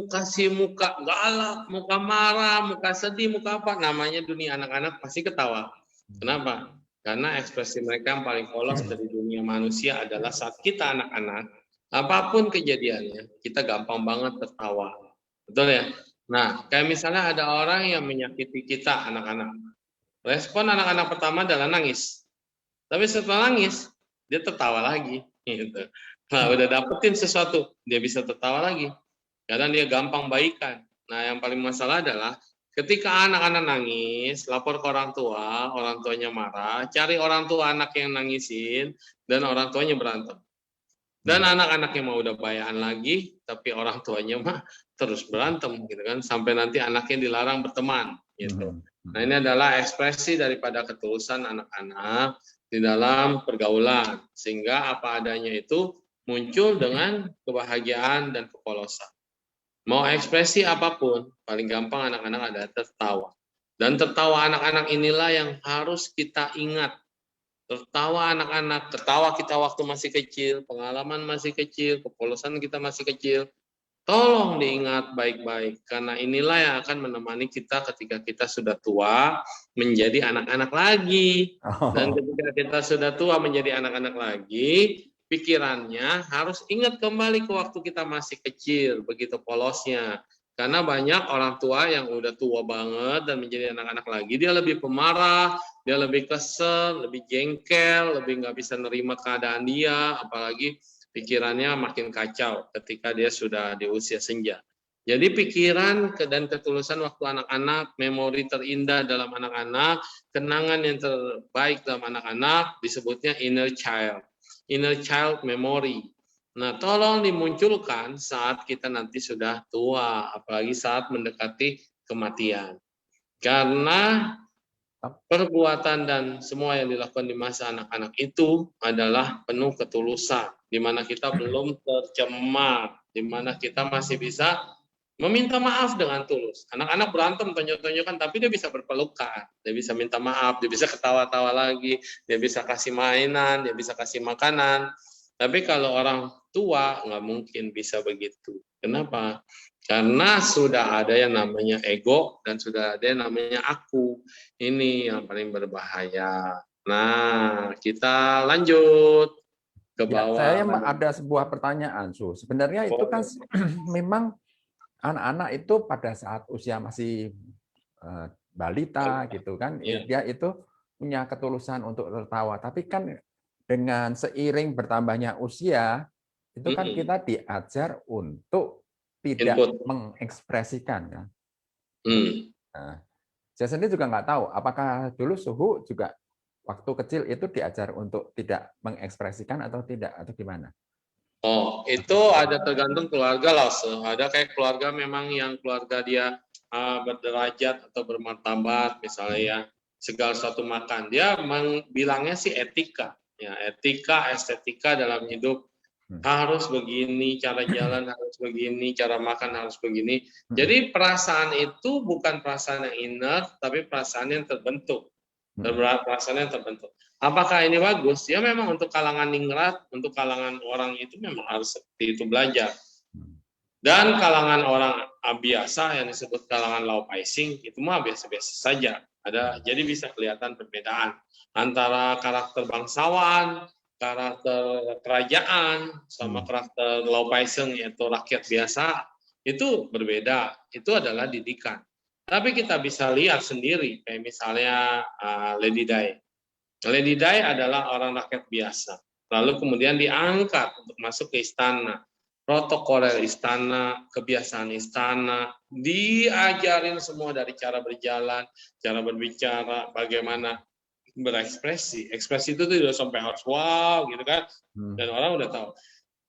kasih muka galak, muka marah, muka sedih, muka apa, namanya dunia anak-anak pasti ketawa. Kenapa? Karena ekspresi mereka yang paling polos dari dunia manusia adalah saat kita anak-anak, apapun kejadiannya, kita gampang banget tertawa. Betul ya? Nah, kayak misalnya ada orang yang menyakiti kita, anak-anak. Respon anak-anak pertama adalah nangis. Tapi setelah nangis, dia tertawa lagi. Gitu. Nah, udah dapetin sesuatu, dia bisa tertawa lagi. Karena dia gampang baikan. Nah, yang paling masalah adalah ketika anak-anak nangis, lapor ke orang tuanya marah, cari orang tua anak yang nangisin, dan orang tuanya berantem. Dan anak-anaknya mau udah bayaan lagi, tapi orang tuanya mah terus berantem gitu kan, sampai nanti anaknya dilarang berteman gitu. Nah, ini adalah ekspresi daripada ketulusan anak-anak di dalam pergaulan, sehingga apa adanya itu muncul dengan kebahagiaan dan kepolosan. Mau ekspresi apapun, paling gampang anak-anak ada tertawa. Dan tertawa anak-anak inilah yang harus kita ingat. Tertawa anak-anak, tertawa kita waktu masih kecil, pengalaman masih kecil, kepolosan kita masih kecil. Tolong diingat baik-baik, karena inilah yang akan menemani kita ketika kita sudah tua, menjadi anak-anak lagi. Dan ketika kita sudah tua menjadi anak-anak lagi, pikirannya harus ingat kembali ke waktu kita masih kecil, begitu polosnya. Karena banyak orang tua yang udah tua banget dan menjadi anak-anak lagi, dia lebih pemarah, dia lebih kesel, lebih jengkel, lebih nggak bisa nerima keadaan dia, apalagi pikirannya makin kacau ketika dia sudah di usia senja. Jadi pikiran dan ketulusan waktu anak-anak, memori terindah dalam anak-anak, kenangan yang terbaik dalam anak-anak, disebutnya inner child memory. Nah, tolong dimunculkan saat kita nanti sudah tua, apalagi saat mendekati kematian. Karena perbuatan dan semua yang dilakukan di masa anak-anak itu adalah penuh ketulusan, di mana kita belum tercemar, di mana kita masih bisa meminta maaf dengan tulus. Anak-anak berantem tonjok-tonjokan, tapi dia bisa berpelukan, dia bisa minta maaf, dia bisa ketawa-tawa lagi, dia bisa kasih mainan, dia bisa kasih makanan. Tapi kalau orang tua nggak mungkin bisa begitu. Kenapa? Karena sudah ada yang namanya ego dan sudah ada yang namanya aku. Ini yang paling berbahaya. Nah, kita lanjut ke bawah. Saya ada sebuah pertanyaan, Su. Sebenarnya itu kan memang anak-anak itu pada saat usia masih balita gitu kan, dia itu punya ketulusan untuk tertawa. Tapi kan dengan seiring bertambahnya usia, itu kan Mm-mm. kita diajar untuk tidak Input. mengekspresikan. Kan? Hmm. Nah, saya sendiri juga nggak tahu, apakah dulu Suhu juga waktu kecil itu diajar untuk tidak mengekspresikan atau tidak, atau gimana? Oh, itu ada tergantung keluarga lah. Ada kayak keluarga memang yang keluarga dia berderajat atau bermartabat, misalnya ya, segala sesuatu makan. Dia bilangnya sih etika. Ya, etika, estetika dalam hidup harus begini, cara jalan harus begini, cara makan harus begini. Jadi perasaan itu bukan perasaan yang inner, tapi perasaan yang terbentuk. Perasaan yang terbentuk. Apakah ini bagus? Ya memang untuk kalangan ningrat, untuk kalangan orang itu memang harus seperti itu belajar. Dan kalangan orang biasa yang disebut kalangan low paising itu mah biasa-biasa saja. Jadi bisa kelihatan perbedaan antara karakter bangsawan, karakter kerajaan, sama karakter low paising yaitu rakyat biasa itu berbeda. Itu adalah didikan. Tapi kita bisa lihat sendiri, kayak misalnya Lady Di. Lady Di adalah orang rakyat biasa. Lalu kemudian diangkat untuk masuk ke istana. Protokoler istana, kebiasaan istana, diajarin semua dari cara berjalan, cara berbicara, bagaimana berekspresi. Ekspresi itu tidak sampai harus wow gitu kan. Dan orang udah tahu.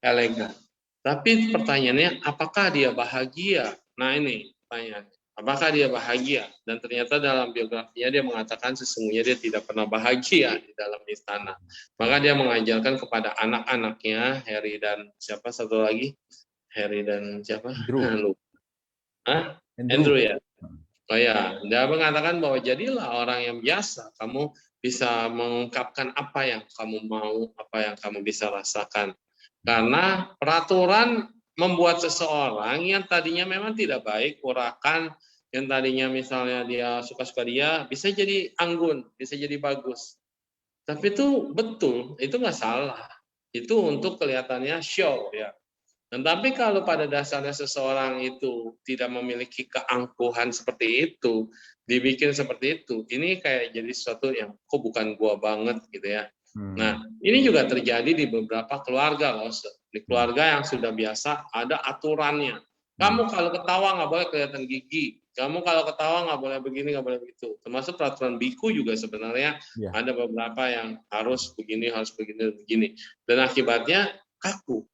Elegan. Tapi pertanyaannya, apakah dia bahagia? Nah ini pertanyaannya. Apakah dia bahagia? Dan ternyata dalam biografinya dia mengatakan sesungguhnya dia tidak pernah bahagia di dalam istana. Maka dia mengajarkan kepada anak-anaknya, Harry dan siapa satu lagi? Harry dan siapa? Andrew ya. Oh ya, dia mengatakan bahwa jadilah orang yang biasa. Kamu bisa mengungkapkan apa yang kamu mau, apa yang kamu bisa rasakan. Karena peraturan membuat seseorang yang tadinya memang tidak baik, urakan, yang tadinya misalnya dia suka-suka dia, bisa jadi anggun, bisa jadi bagus. Tapi itu betul, itu nggak salah. Itu untuk kelihatannya show ya. Dan tapi kalau pada dasarnya seseorang itu tidak memiliki keangkuhan seperti itu, dibikin seperti itu, ini kayak jadi sesuatu yang kok bukan gua banget gitu ya. Nah, ini juga terjadi di beberapa keluarga loh. Di keluarga yang sudah biasa ada aturannya. Kamu kalau ketawa nggak boleh kelihatan gigi. Kamu kalau ketawa nggak boleh begini, nggak boleh begitu. Termasuk peraturan biku juga sebenarnya ada beberapa yang harus begini, begini. Dan akibatnya kaku.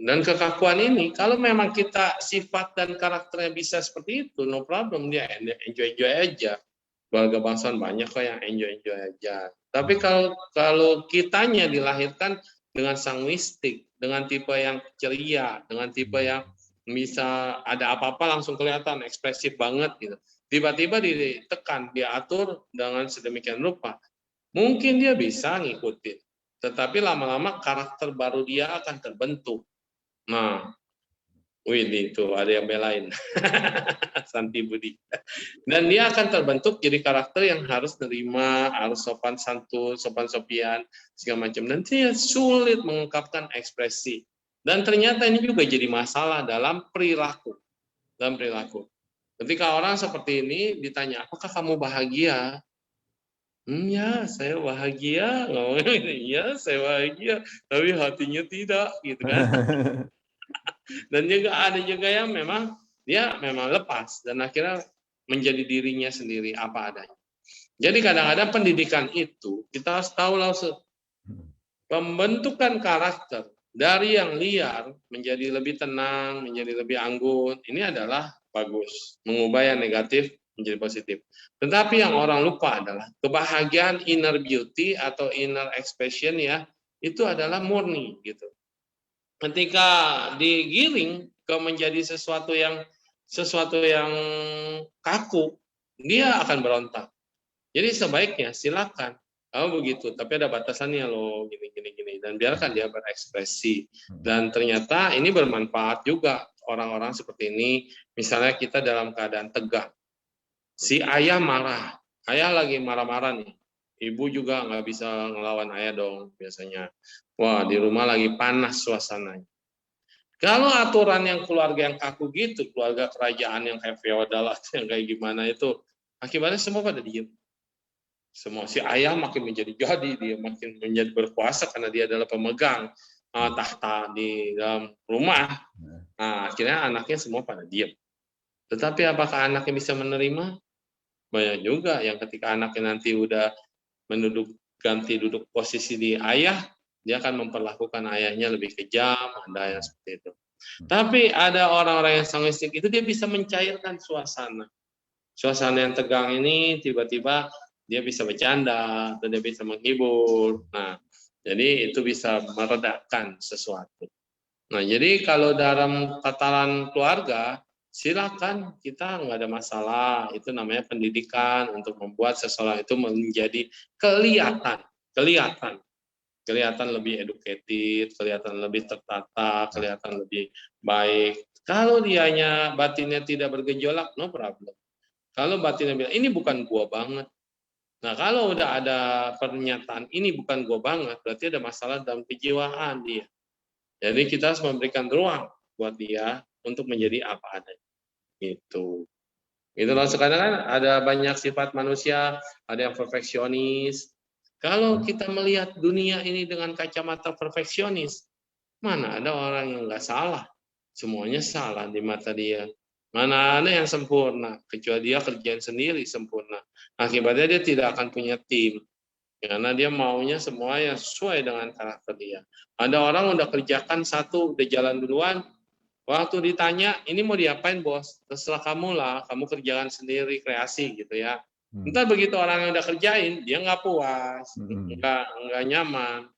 Dan kekakuan ini, kalau memang kita sifat dan karakternya bisa seperti itu, no problem, dia enjoy aja. Keluarga bangsawan banyak kok yang enjoy aja. Tapi kalau kitanya dilahirkan dengan sanguistik, dengan tipe yang ceria, dengan tipe yang bisa ada apa-apa langsung kelihatan ekspresif banget gitu. Tiba-tiba ditekan, diatur dengan sedemikian rupa. Mungkin dia bisa ngikutin, tetapi lama-lama karakter baru dia akan terbentuk. Nah, itu ada yang belain. Santi Budi. Dan dia akan terbentuk jadi karakter yang harus nerima, harus sopan santun, sopan sopian, segala macam. Dan dia sulit mengungkapkan ekspresi. Dan ternyata ini juga jadi masalah dalam perilaku. Ketika orang seperti ini ditanya, apakah kamu bahagia? Ya, saya bahagia. Ya, saya bahagia. Tapi hatinya tidak, gitu kan. Dan juga ada juga yang memang dia memang lepas dan akhirnya menjadi dirinya sendiri apa adanya. Jadi kadang-kadang pendidikan itu kita harus tahu langsung pembentukan karakter dari yang liar menjadi lebih tenang, menjadi lebih anggun. Ini adalah bagus, mengubah yang negatif menjadi positif. Tetapi yang orang lupa adalah kebahagiaan inner beauty atau inner expression ya, itu adalah murni gitu. Ketika digiring ke menjadi sesuatu yang kaku, dia akan berontak. Jadi sebaiknya silakan kamu begitu, tapi ada batasannya loh, gini. Dan biarkan dia berekspresi. Dan ternyata ini bermanfaat juga orang-orang seperti ini. Misalnya kita dalam keadaan tegang. Si ayah marah, ayah lagi marah-marah nih. Ibu juga nggak bisa ngelawan ayah dong biasanya. Wah, di rumah lagi panas suasananya. Kalau aturan yang keluarga yang kaku gitu, keluarga kerajaan yang kayak feodal yang kayak gimana itu, akibatnya semua pada diem. Semua si ayah makin menjadi-jadi, dia makin menjadi berkuasa karena dia adalah pemegang tahta di dalam rumah. Nah, akhirnya anaknya semua pada diam. Tetapi apakah anaknya bisa menerima? Banyak juga yang ketika anaknya nanti udah ganti duduk posisi di ayah, dia akan memperlakukan ayahnya lebih kejam, ada yang seperti itu. Tapi ada orang-orang yang sanguistik itu dia bisa mencairkan suasana. Suasana yang tegang ini tiba-tiba dia bisa bercanda atau dia bisa menghibur. Nah, jadi itu bisa meredakan sesuatu. Nah, jadi kalau dalam tataran keluarga, silakan, kita nggak ada masalah. Itu namanya pendidikan untuk membuat seseorang itu menjadi kelihatan lebih educated, kelihatan lebih tertata, kelihatan lebih baik. Kalau dianya batinnya tidak bergejolak, no problem. Kalau batinnya bilang ini bukan gua banget. Nah, kalau udah ada pernyataan ini bukan gua banget, berarti ada masalah dalam kejiwaan dia. Jadi kita harus memberikan ruang buat dia untuk menjadi apa adanya. Gitu. Itulah sekarang kan ada banyak sifat manusia, ada yang perfeksionis. Kalau kita melihat dunia ini dengan kacamata perfeksionis, mana ada orang yang nggak salah. Semuanya salah di mata dia. Mana ada yang sempurna, kecuali dia kerjain sendiri sempurna. Akibatnya dia tidak akan punya tim. Karena dia maunya semua yang sesuai dengan karakter dia. Ada orang udah kerjakan satu, udah jalan duluan, waktu ditanya, ini mau diapain bos? Terserah kamu lah, kamu kerjakan sendiri, kreasi gitu ya. Entar begitu orang yang udah kerjain, dia nggak puas, nggak nyaman.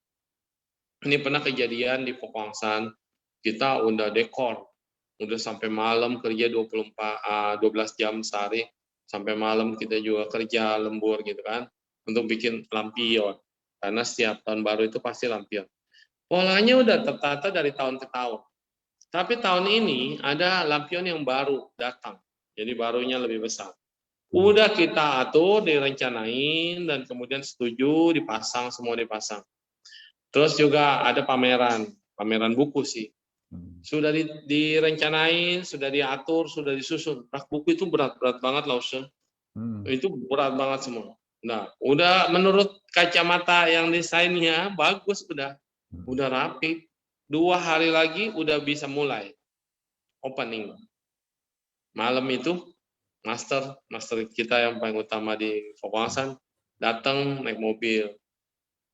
Ini pernah kejadian di Pokongsan, kita udah dekor, udah sampai malam kerja 12 jam sehari, sampai malam kita juga kerja lembur gitu kan, untuk bikin lampion. Karena setiap tahun baru itu pasti lampion. Polanya udah tertata dari tahun ke tahun. Tapi tahun ini ada lampion yang baru datang. Jadi barunya lebih besar. Udah kita atur, direncanain, dan kemudian setuju, dipasang, semua dipasang. Terus juga ada pameran buku sih. Sudah direncanain, sudah diatur, sudah disusun. Rak buku itu berat-berat banget loh, itu berat banget semua. Nah, udah menurut kacamata yang desainnya bagus, udah rapi. 2 hari lagi udah bisa mulai opening. Malam itu master kita yang paling utama di Pokongsan datang naik mobil.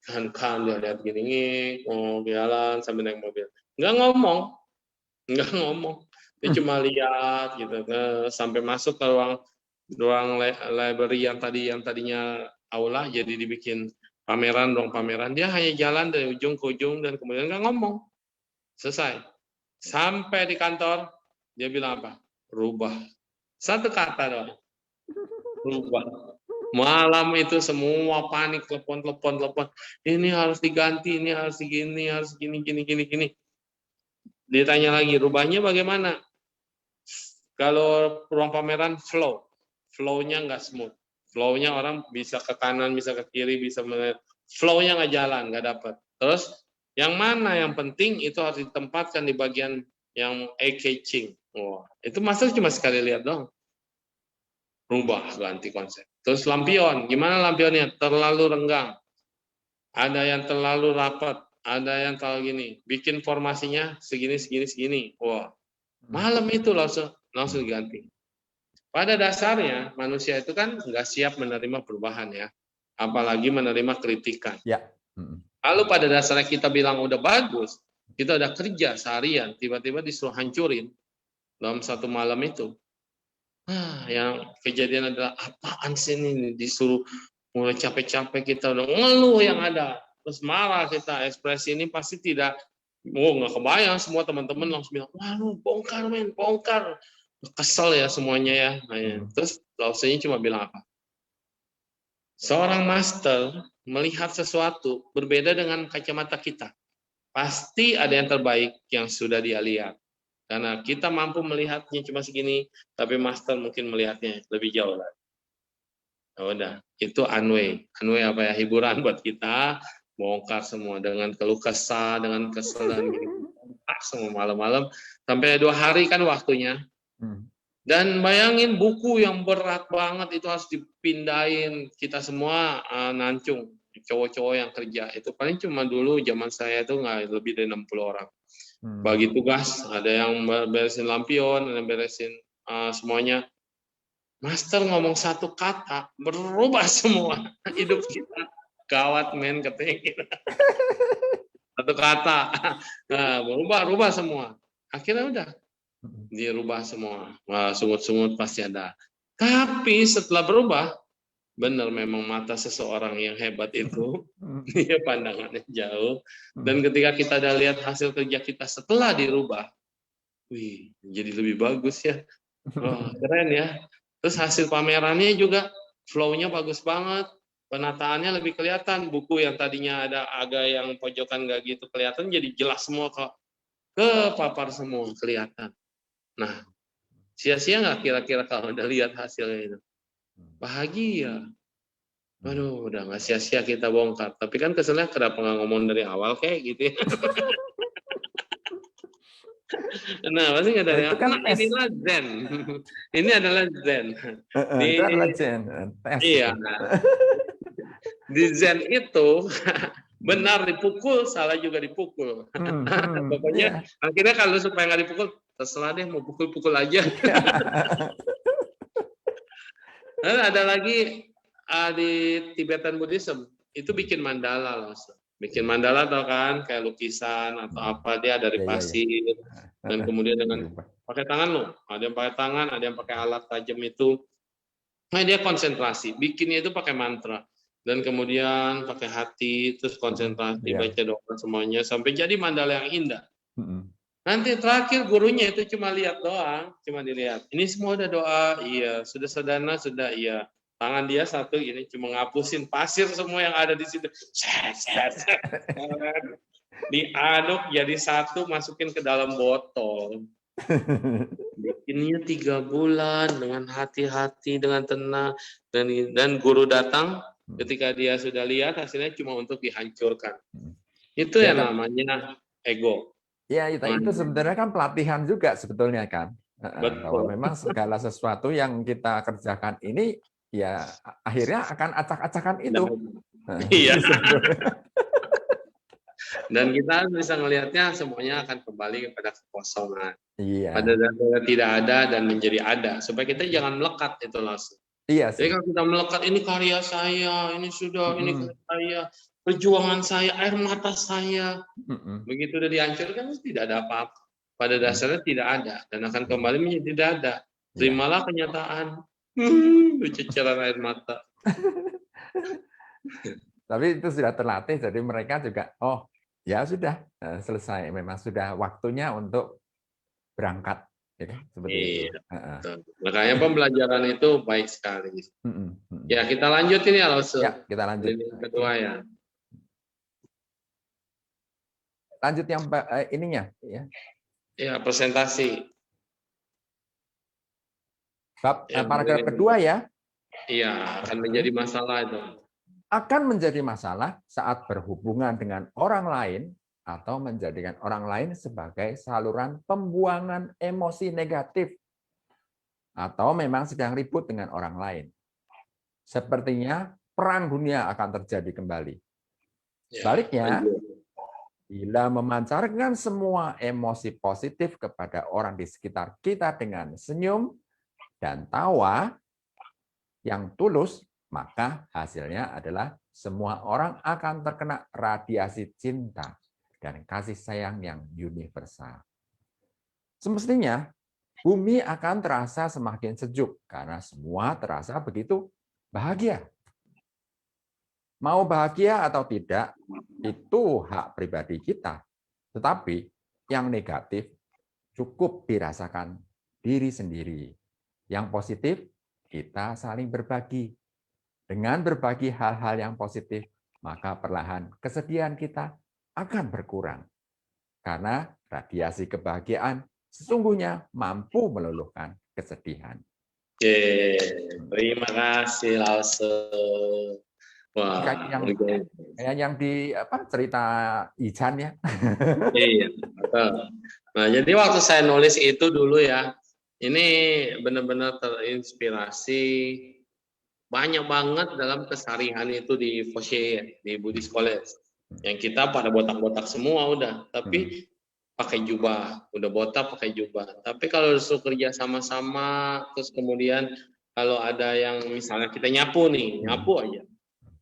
Kan dia lihat gini, mau jalan sambil naik mobil. Nggak ngomong. Dia cuma lihat gitu, sampai masuk ke ruang library yang tadinya aula jadi dibikin ruang pameran. Dia hanya jalan dari ujung ke ujung dan kemudian nggak ngomong. Selesai. Sampai di kantor dia bilang apa? Rubah. Satu kata doang. Rubah. Malam itu semua panik, telepon. Ini harus diganti, ini harus gini, harus gini. Ditanya lagi, rubahnya bagaimana? Kalau ruang pameran flow-nya nggak smooth. Flow-nya orang bisa ke kanan, bisa ke kiri, bisa flow-nya nggak jalan, nggak dapat. Terus yang mana yang penting itu harus ditempatkan di bagian yang eye-catching. Wah, itu master cuma sekali lihat dong. Rubah, ganti konsep. Terus lampion, gimana lampionnya? Terlalu renggang. Ada yang terlalu rapat, ada yang terlalu gini. Bikin formasinya segini. Wah, malam itu langsung diganti. Pada dasarnya manusia itu kan nggak siap menerima perubahan ya, apalagi menerima kritikan. Ya. Kalau pada dasarnya kita bilang udah bagus, kita udah kerja seharian, tiba-tiba disuruh hancurin dalam satu malam itu. Yang kejadian adalah apaan sih ini, disuruh mulai capek-capek, kita udah ngeluh yang ada, terus marah kita, ekspresi ini pasti tidak, nggak kebayang, semua teman-teman langsung bilang, wah lu bongkar, kesel ya semuanya ya. Terus Lausenya cuma bilang apa? Seorang master melihat sesuatu berbeda dengan kacamata kita. Pasti ada yang terbaik yang sudah dia lihat. Karena kita mampu melihatnya cuma segini, tapi master mungkin melihatnya lebih jauh lagi. Nah, udah, itu unway. Unway apa ya? Hiburan buat kita, bongkar semua dengan keluh kesah, dengan kesel dan gini. Semua malam-malam sampai 2 hari kan waktunya. Dan bayangin buku yang berat banget itu harus dipindahin, kita semua nancung, cowok-cowok yang kerja itu paling cuma dulu zaman saya itu nggak lebih dari 60 orang. Bagi tugas, ada yang beresin lampion, ada yang beresin semuanya. Master ngomong satu kata, berubah semua hidup kita. Gawat men, katanya kita. Satu kata, nah, berubah semua. Akhirnya udah dirubah semua. Wah, sungut-sungut pasti ada. Tapi setelah berubah, benar memang mata seseorang yang hebat itu, dia pandangannya jauh. Dan ketika kita ada lihat hasil kerja kita setelah dirubah, wih, jadi lebih bagus ya. Wah, keren ya. Terus hasil pamerannya juga flow-nya bagus banget. Penataannya lebih kelihatan. Buku yang tadinya ada agak yang pojokan nggak gitu kelihatan, jadi jelas semua kok. Kepapar semua kelihatan. Nah, sia-sia nggak kira-kira kalau udah lihat hasilnya itu? Bahagia. Waduh, udah nggak sia-sia kita bongkar. Tapi kan keselnya kenapa nggak ngomong dari awal kayak gitu ya. Nah, pasti nggak dari awal. Kan inilah Zen. Ini adalah Zen. Itu adalah Zen. Iya. Di Zen itu benar dipukul, salah juga dipukul. Pokoknya akhirnya kalau supaya nggak dipukul, terserah deh mau pukul-pukul aja. Dan ada lagi di Tibetan Buddhism itu bikin mandala loh. Bikin mandala tau kan, kayak lukisan atau apa, dia dari pasir dan kemudian dengan pakai tangan loh. Ada yang pakai tangan, ada yang pakai alat tajam itu. Nah, dia konsentrasi. Bikinnya itu pakai mantra. Dan kemudian pakai hati, terus konsentrasi, baca doa semuanya, sampai jadi mandala yang indah. Nanti terakhir gurunya itu cuma lihat doang, cuma dilihat. Ini semua udah doa, iya. Sudah sadhana, sudah, iya. Tangan dia satu ini cuma ngapusin pasir semua yang ada di situ. Diaduk jadi satu, masukin ke dalam botol. Bikinnya 3 bulan dengan hati-hati, dengan tenang. Dan guru datang, ketika dia sudah lihat hasilnya cuma untuk dihancurkan. Itu yang namanya ego. Ya, itu sebenarnya kan pelatihan juga sebetulnya kan. Bahwa memang segala sesuatu yang kita kerjakan ini ya akhirnya akan acak-acakan itu. Iya. Dan kita bisa melihatnya semuanya akan kembali kepada kekosongan. Iya. Pada dasarnya tidak ada dan menjadi ada. Supaya kita jangan melekat itu langsung. Iya. Jadi kalau kita melekat, ini karya saya, ini sudah, ini karya saya, perjuangan saya, air mata saya. Begitu udah dihancurkan, tidak ada apa-apa. Pada dasarnya tidak ada dan akan kembali menjadi tidak ada. Terimalah kenyataan. Ceceran air mata. Tapi itu sudah terlatih, jadi mereka juga, oh ya sudah selesai. Memang sudah waktunya untuk berangkat. Ya, seperti itu. Makanya pembelajaran itu baik sekali. Ya, kita lanjutin ya, Lause. Ya, kita lanjut. Ini kedua ya. Lanjut yang ininya, ya. Ya, presentasi. Bab paragraf kedua ya. Iya, akan menjadi masalah itu. Akan menjadi masalah saat berhubungan dengan orang lain atau menjadikan orang lain sebagai saluran pembuangan emosi negatif, atau memang sedang ribut dengan orang lain. Sepertinya perang dunia akan terjadi kembali. Sebaliknya, bila memancarkan semua emosi positif kepada orang di sekitar kita dengan senyum dan tawa yang tulus, maka hasilnya adalah semua orang akan terkena radiasi cinta dan kasih sayang yang universal. Semestinya, bumi akan terasa semakin sejuk karena semua terasa begitu bahagia. Mau bahagia atau tidak, itu hak pribadi kita. Tetapi yang negatif cukup dirasakan diri sendiri. Yang positif, kita saling berbagi. Dengan berbagi hal-hal yang positif, maka perlahan kesedihan kita akan berkurang. Karena radiasi kebahagiaan sesungguhnya mampu meluluhkan kesedihan. Oke, terima kasih Lause. Wah, kayak yang di cerita Ijan ya. Iya, betul. Nah, jadi waktu saya nulis itu dulu ya, Ini benar-benar terinspirasi banyak banget dalam keseharian itu di Foshe, di Buddhist College. Yang kita pada botak-botak semua udah, tapi pakai jubah, udah botak pakai jubah. Tapi kalau disuruh kerja sama-sama, terus kemudian kalau ada yang misalnya kita nyapu nih, nyapu aja.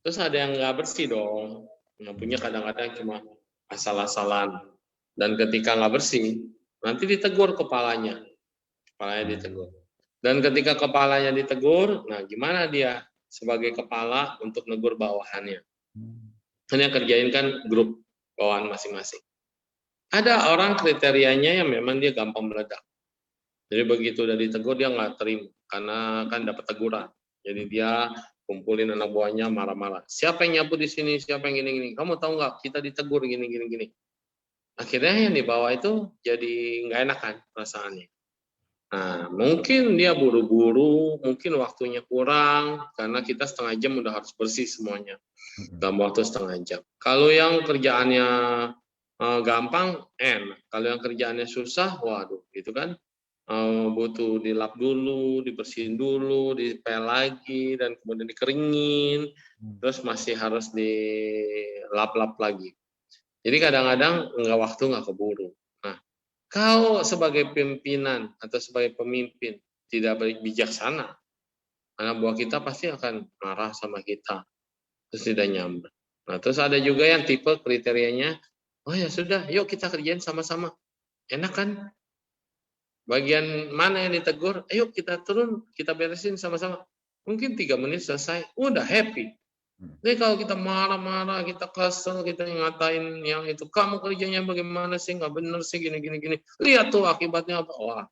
Terus ada yang nggak bersih dong. Nyapunya kadang-kadang cuma asal-asalan. Dan ketika nggak bersih, nanti ditegur kepalanya. Kepalanya ditegur. Dan ketika kepalanya ditegur, nah gimana dia sebagai kepala untuk negur bawahannya? Ini yang kerjain kan grup bawahan masing-masing. Ada orang kriterianya yang memang dia gampang meledak. Jadi begitu udah ditegur dia nggak terima karena kan dapat teguran. Jadi dia kumpulin anak buahnya marah-marah. Siapa yang nyapu di sini? Siapa yang gini-gini? Kamu tahu nggak? Kita ditegur gini-gini. Akhirnya yang di bawah itu jadi nggak enak kan perasaannya. Nah, mungkin dia buru-buru, mungkin waktunya kurang, karena kita setengah jam udah harus bersih semuanya dalam waktu setengah jam. Kalau yang kerjaannya gampang, enak. Kalau yang kerjaannya susah, waduh, itu kan butuh dilap dulu, dibersihin dulu, dipel lagi, dan kemudian dikeringin, terus masih harus dilap-lap lagi. Jadi kadang-kadang nggak keburu. Kalau sebagai pimpinan atau sebagai pemimpin tidak bijaksana, anak buah kita pasti akan marah sama kita, terus tidak nyaman. Nah, terus ada juga yang tipe kriterianya, oh ya sudah, yuk kita kerjain sama-sama. Enak kan? Bagian mana yang ditegur, ayo kita turun, kita beresin sama-sama. Mungkin 3 menit selesai, udah happy. Jadi kalau kita marah-marah, kita kesel, kita ngatain yang itu, kamu kerjanya bagaimana sih, nggak bener sih, gini. Lihat tuh akibatnya apa. Wah,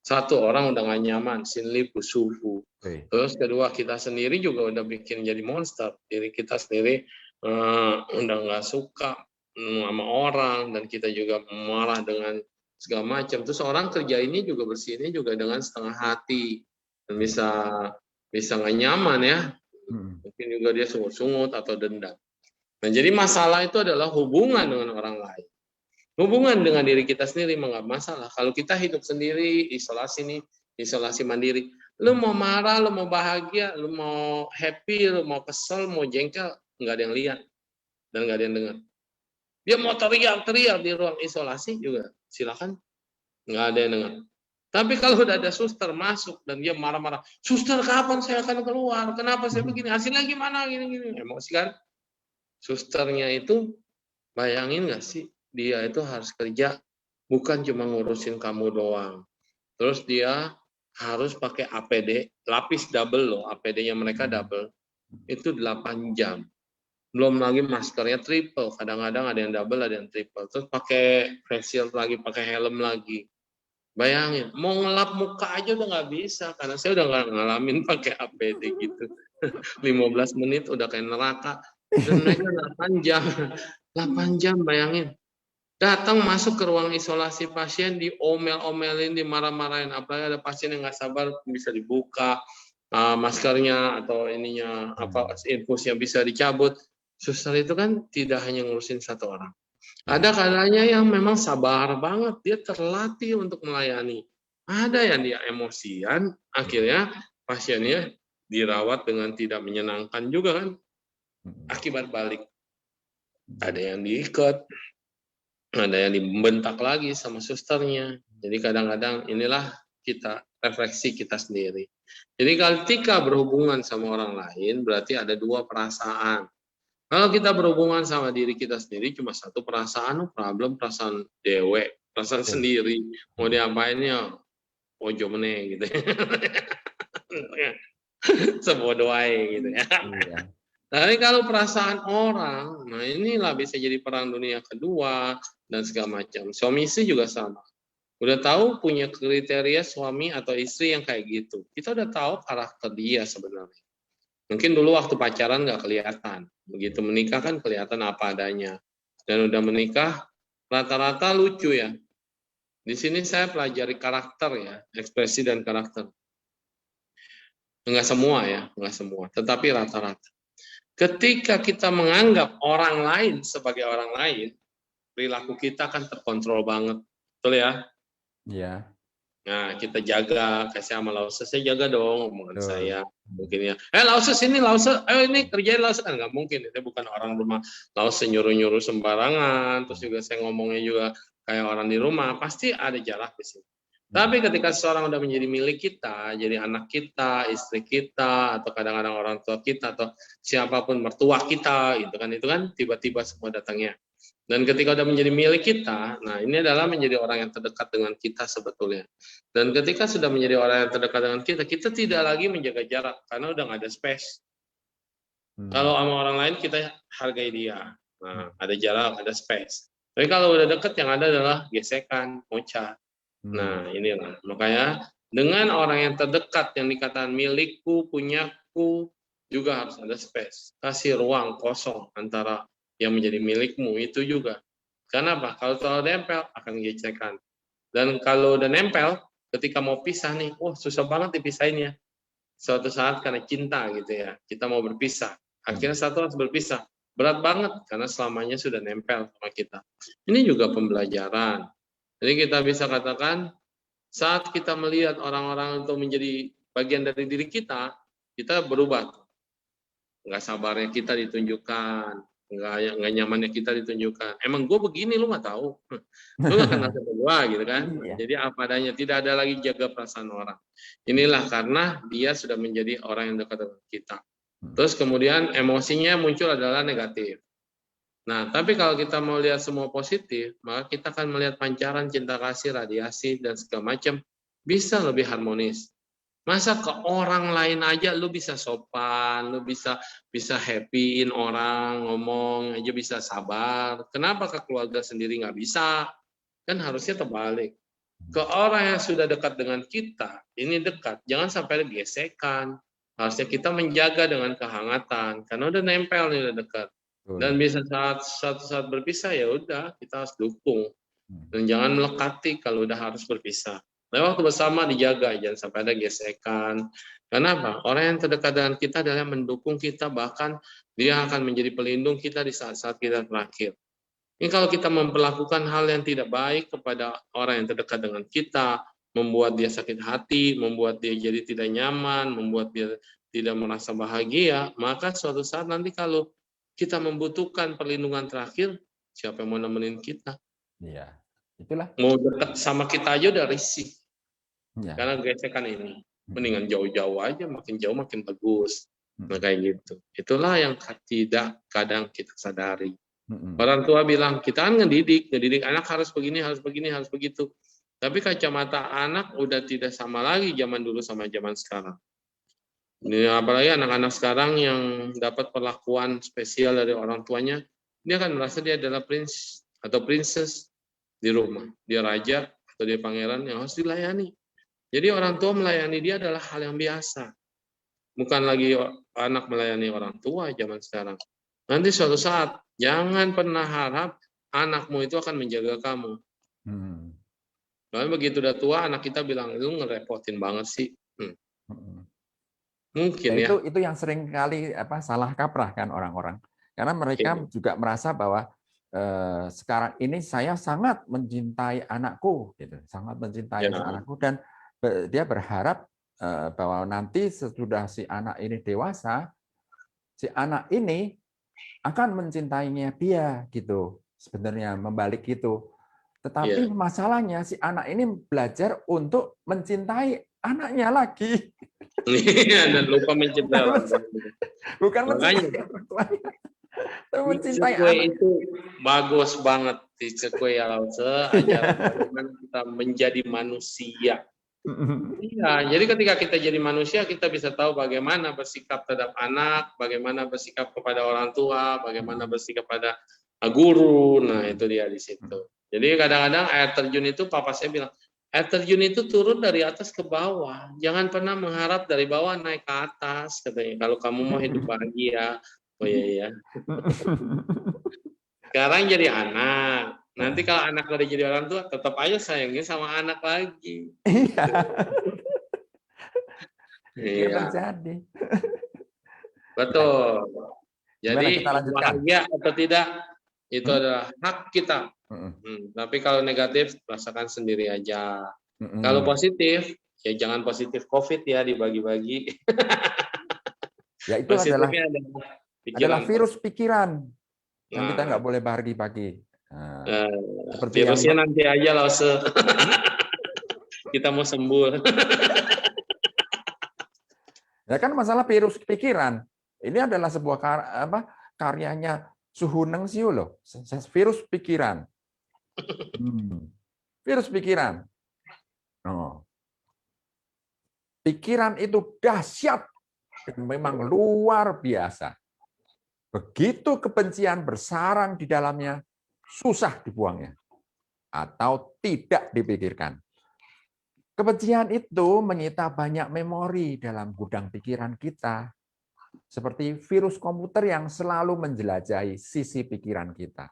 satu orang udah nggak nyaman, sinli busufu. Terus kedua, kita sendiri juga udah bikin jadi monster. Diri kita sendiri udah nggak suka sama orang, dan kita juga marah dengan segala macam. Terus orang kerja ini juga bersihnya juga dengan setengah hati. Dan bisa nggak nyaman ya. Mungkin juga dia sungut-sungut atau dendam. Nah, jadi masalah itu adalah hubungan dengan orang lain. Hubungan dengan diri kita sendiri nggak masalah. Kalau kita hidup sendiri, isolasi mandiri. Lu mau marah, lu mau bahagia, lu mau happy, lu mau kesel, mau jengkel, nggak ada yang lihat dan nggak ada yang dengar. Dia mau teriak-teriak di ruang isolasi juga, silakan, nggak ada yang dengar. Tapi kalau udah ada suster masuk dan dia marah-marah, suster kapan saya akan keluar? Kenapa saya begini? Hasilnya gimana? Gini. Emosi kan? Susternya itu, bayangin nggak sih? Dia itu harus kerja, bukan cuma ngurusin kamu doang. Terus dia harus pakai APD, lapis double loh, APD-nya mereka double. Itu 8 jam. Belum lagi maskernya triple, kadang-kadang ada yang double, ada yang triple. Terus pakai face shield lagi, pakai helm lagi. Bayangin, mau ngelap muka aja udah nggak bisa, karena saya udah nggak ngalamin pakai APD gitu. 15 menit udah kayak neraka. Dan mereka 8 jam bayangin. Datang masuk ke ruang isolasi pasien, diomel-omelin, dimarah-marahin. Apalagi ada pasien yang nggak sabar, bisa dibuka maskernya atau ininya, infusnya bisa dicabut. Suster itu kan tidak hanya ngurusin satu orang. Ada kalanya yang memang sabar banget, dia terlatih untuk melayani. Ada yang dia emosian, akhirnya pasiennya dirawat dengan tidak menyenangkan juga kan, akibat balik. Ada yang diikat, ada yang dibentak lagi sama susternya. Jadi kadang-kadang inilah kita, refleksi kita sendiri. Jadi ketika berhubungan sama orang lain, berarti ada 2 perasaan. Kalau kita berhubungan sama diri kita sendiri, cuma satu perasaan, perasaan dewe, perasaan sendiri. Mau diapainnya, ojo meneh gitu ya. Sebodoh aja gitu ya. Tapi kalau perasaan orang, nah inilah bisa jadi perang dunia kedua dan segala macam. Suami istri juga sama. Udah tahu punya kriteria suami atau istri yang kayak gitu. Kita udah tahu karakter dia sebenarnya. Mungkin dulu waktu pacaran nggak kelihatan. Begitu menikah kan kelihatan apa adanya. Dan udah menikah, rata-rata lucu ya. Di sini saya pelajari karakter ya, ekspresi dan karakter. Enggak semua ya, enggak semua. Tetapi rata-rata. Ketika kita menganggap orang lain sebagai orang lain, perilaku kita kan terkontrol banget. Betul ya? Iya. Nah, kita jaga, kasih sama Lause, saya jaga dong omongan Betul. saya. Mungkin ya, Lause sini, Lause, ini kerjain Lause, kan nggak mungkin. Itu bukan orang rumah Lause nyuruh-nyuruh sembarangan, terus juga saya ngomongnya juga kayak orang di rumah, pasti ada jarak di sini. Tapi ketika seseorang udah menjadi milik kita, jadi anak kita, istri kita, atau kadang-kadang orang tua kita, atau siapapun mertua kita, itu kan tiba-tiba semua datangnya. Dan ketika udah menjadi milik kita, nah ini adalah menjadi orang yang terdekat dengan kita sebetulnya. Dan ketika sudah menjadi orang yang terdekat dengan kita, kita tidak lagi menjaga jarak karena udah nggak ada space. Kalau sama orang lain kita hargai dia. Nah, ada jarak, ada space. Tapi kalau udah dekat yang ada adalah gesekan, moca. Nah, inilah. Makanya dengan orang yang terdekat yang dikatakan milikku, punyaku, juga harus ada space. Kasih ruang kosong antara yang menjadi milikmu itu juga. Karena apa? Kalau terlalu nempel akan gesekan. Dan kalau udah nempel, ketika mau pisah nih, susah banget dipisahinnya. Suatu saat karena cinta gitu ya, kita mau berpisah. Akhirnya satu harus berpisah. Berat banget karena selamanya sudah nempel sama kita. Ini juga pembelajaran. Jadi kita bisa katakan saat kita melihat orang-orang untuk menjadi bagian dari diri kita berubah. Nggak sabarnya kita ditunjukkan, nggak nyamannya kita ditunjukkan. Emang gue begini, lu nggak tahu. Lu nggak kenal sama gue gitu kan. Jadi apa adanya, tidak ada lagi jaga perasaan orang. Inilah karena dia sudah menjadi orang yang dekat dengan kita. Terus kemudian emosinya muncul adalah negatif. Nah, tapi kalau kita mau lihat semua positif, maka kita akan melihat pancaran cinta kasih, radiasi, dan segala macam bisa lebih harmonis. Masa ke orang lain aja lu bisa sopan, lu bisa happy-in orang, ngomong aja bisa sabar. Kenapa ke keluarga sendiri nggak bisa? Kan harusnya terbalik. Ke orang yang sudah dekat dengan kita, ini dekat, jangan sampai ada gesekan. Harusnya kita menjaga dengan kehangatan, karena udah nempel nih, udah dekat. Dan bisa suatu saat berpisah, ya udah kita harus dukung. Dan jangan melekati kalau udah harus berpisah. Nah, waktu bersama dijaga, jangan sampai ada gesekan. Kenapa? Orang yang terdekat dengan kita adalah mendukung kita, bahkan dia akan menjadi pelindung kita di saat-saat kita terakhir. Ini kalau kita memperlakukan hal yang tidak baik kepada orang yang terdekat dengan kita, membuat dia sakit hati, membuat dia jadi tidak nyaman, membuat dia tidak merasa bahagia, maka suatu saat nanti kalau kita membutuhkan perlindungan terakhir, siapa yang mau nemenin kita? Iya, itulah. Mau dekat sama kita aja udah risih. Ya. Karena gesekan ini. Mendingan jauh-jauh aja, makin jauh makin bagus. Nah, kayak gitu. Itulah yang tidak kadang kita sadari. Orang tua bilang, kita kan ngedidik anak harus begini, harus begini, harus begitu. Tapi kacamata anak udah tidak sama lagi zaman dulu sama zaman sekarang. Ini apalagi anak-anak sekarang yang dapat perlakuan spesial dari orang tuanya, dia akan merasa dia adalah prince atau princess di rumah. Dia raja atau dia pangeran yang harus dilayani. Jadi orang tua melayani dia adalah hal yang biasa. Bukan lagi anak melayani orang tua zaman sekarang. Nanti suatu saat, jangan pernah harap anakmu itu akan menjaga kamu. Lalu begitu udah tua, anak kita bilang, lu ngerepotin banget sih. Mungkin ya. Itu yang sering kali salah kaprah kan orang-orang. Karena mereka juga merasa bahwa sekarang ini saya sangat mencintai anakku, gitu, sangat mencintai anakku, dan dia berharap bahwa nanti sesudah si anak ini dewasa, si anak ini akan mencintainya dia, gitu. Sebenarnya membalik gitu. Tetapi masalahnya si anak ini belajar untuk mencintai anaknya lagi. Dan lupa mencintai orang tua. Bukan mencintai orang tuanya. Mencintai anak. Itu bagus banget di Kue ya Lause, ajaran bagaimana kita menjadi manusia. Iya, jadi ketika kita jadi manusia, kita bisa tahu bagaimana bersikap terhadap anak, bagaimana bersikap kepada orang tua, bagaimana bersikap pada guru. Nah, itu dia di situ. Jadi kadang-kadang air terjun itu, papa saya bilang, air terjun itu turun dari atas ke bawah. Jangan pernah mengharap dari bawah naik ke atas, katanya. Kalau kamu mau hidup bahagia. Oh iya. Sekarang jadi anak. Nanti kalau anak udah jadi orang tua, tetap aja sayangnya sama anak lagi. Iya. Terjadi. Betul. Jadi bahagia atau tidak, itu adalah hak kita. Tapi kalau negatif, rasakan sendiri aja. Kalau positif, ya jangan positif COVID ya dibagi-bagi. Ya itu adalah Positifnya adalah pikiran virus pikiran yang kita Nah, nggak boleh bagi-bagi. Nah, seperti yang virusnya nanti aja lah, kita mau sembuh. ya kan masalah virus pikiran. Ini adalah sebuah karyanya Suhu Nengsiu loh, virus pikiran. Virus pikiran. Oh. Pikiran itu dahsyat dan memang luar biasa. Begitu kebencian bersarang di dalamnya, susah dibuangnya atau tidak dipikirkan. Kebencian itu menyita banyak memori dalam gudang pikiran kita. Seperti virus komputer yang selalu menjelajahi sisi pikiran kita,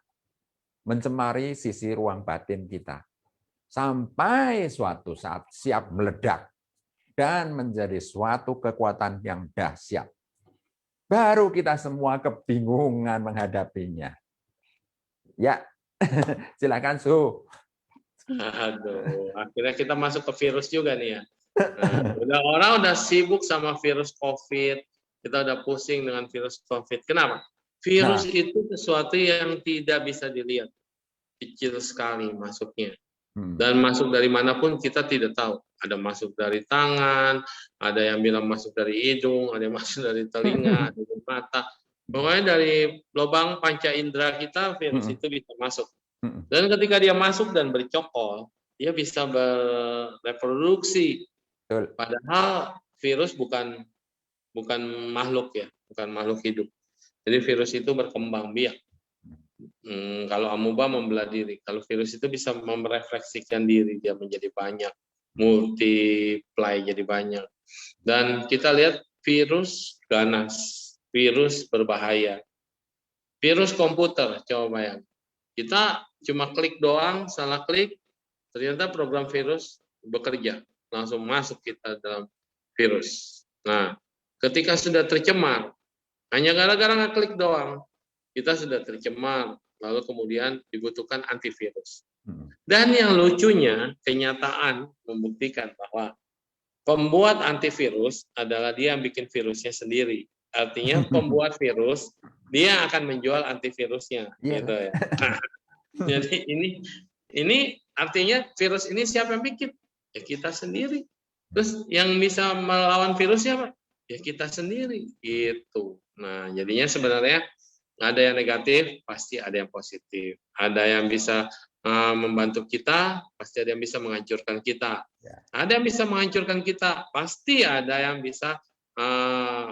mencemari sisi ruang batin kita, sampai suatu saat siap meledak dan menjadi suatu kekuatan yang dahsyat. Baru kita semua kebingungan menghadapinya. Ya, silakan Su. Aduh, akhirnya kita masuk ke virus juga nih ya. Nah, orang udah sibuk sama virus COVID. Kita udah pusing dengan virus COVID. Kenapa? Virus itu sesuatu yang tidak bisa dilihat. Kecil sekali masuknya. Dan masuk dari manapun kita tidak tahu. Ada masuk dari tangan, ada yang bilang masuk dari hidung, ada yang masuk dari telinga, dari mata. Pokoknya dari lubang panca indera kita, virus itu bisa masuk. Dan ketika dia masuk dan bercokol, dia bisa bereproduksi. Padahal virus bukan makhluk ya, bukan makhluk hidup. Jadi virus itu berkembang biak. Kalau amuba membelah diri, kalau virus itu bisa merefleksikan diri, dia menjadi banyak, multiply jadi banyak. Dan kita lihat virus ganas, virus berbahaya, virus komputer. Coba bayangkan, kita cuma klik doang, salah klik, ternyata program virus bekerja, langsung masuk kita dalam virus. Nah, ketika sudah tercemar, hanya gara-gara ngeklik doang, kita sudah tercemar, lalu kemudian dibutuhkan antivirus. Dan yang lucunya, kenyataan membuktikan bahwa pembuat antivirus adalah dia yang bikin virusnya sendiri. Artinya pembuat virus, dia akan menjual antivirusnya. Gitu ya. Jadi ini artinya virus ini siapa yang bikin? Ya kita sendiri. Terus yang bisa melawan virus siapa? Ya kita sendiri. Gitu. Nah, jadinya sebenarnya ada yang negatif, pasti ada yang positif. Ada yang bisa membantu kita, pasti ada yang bisa menghancurkan kita. Ada yang bisa menghancurkan kita, pasti ada yang bisa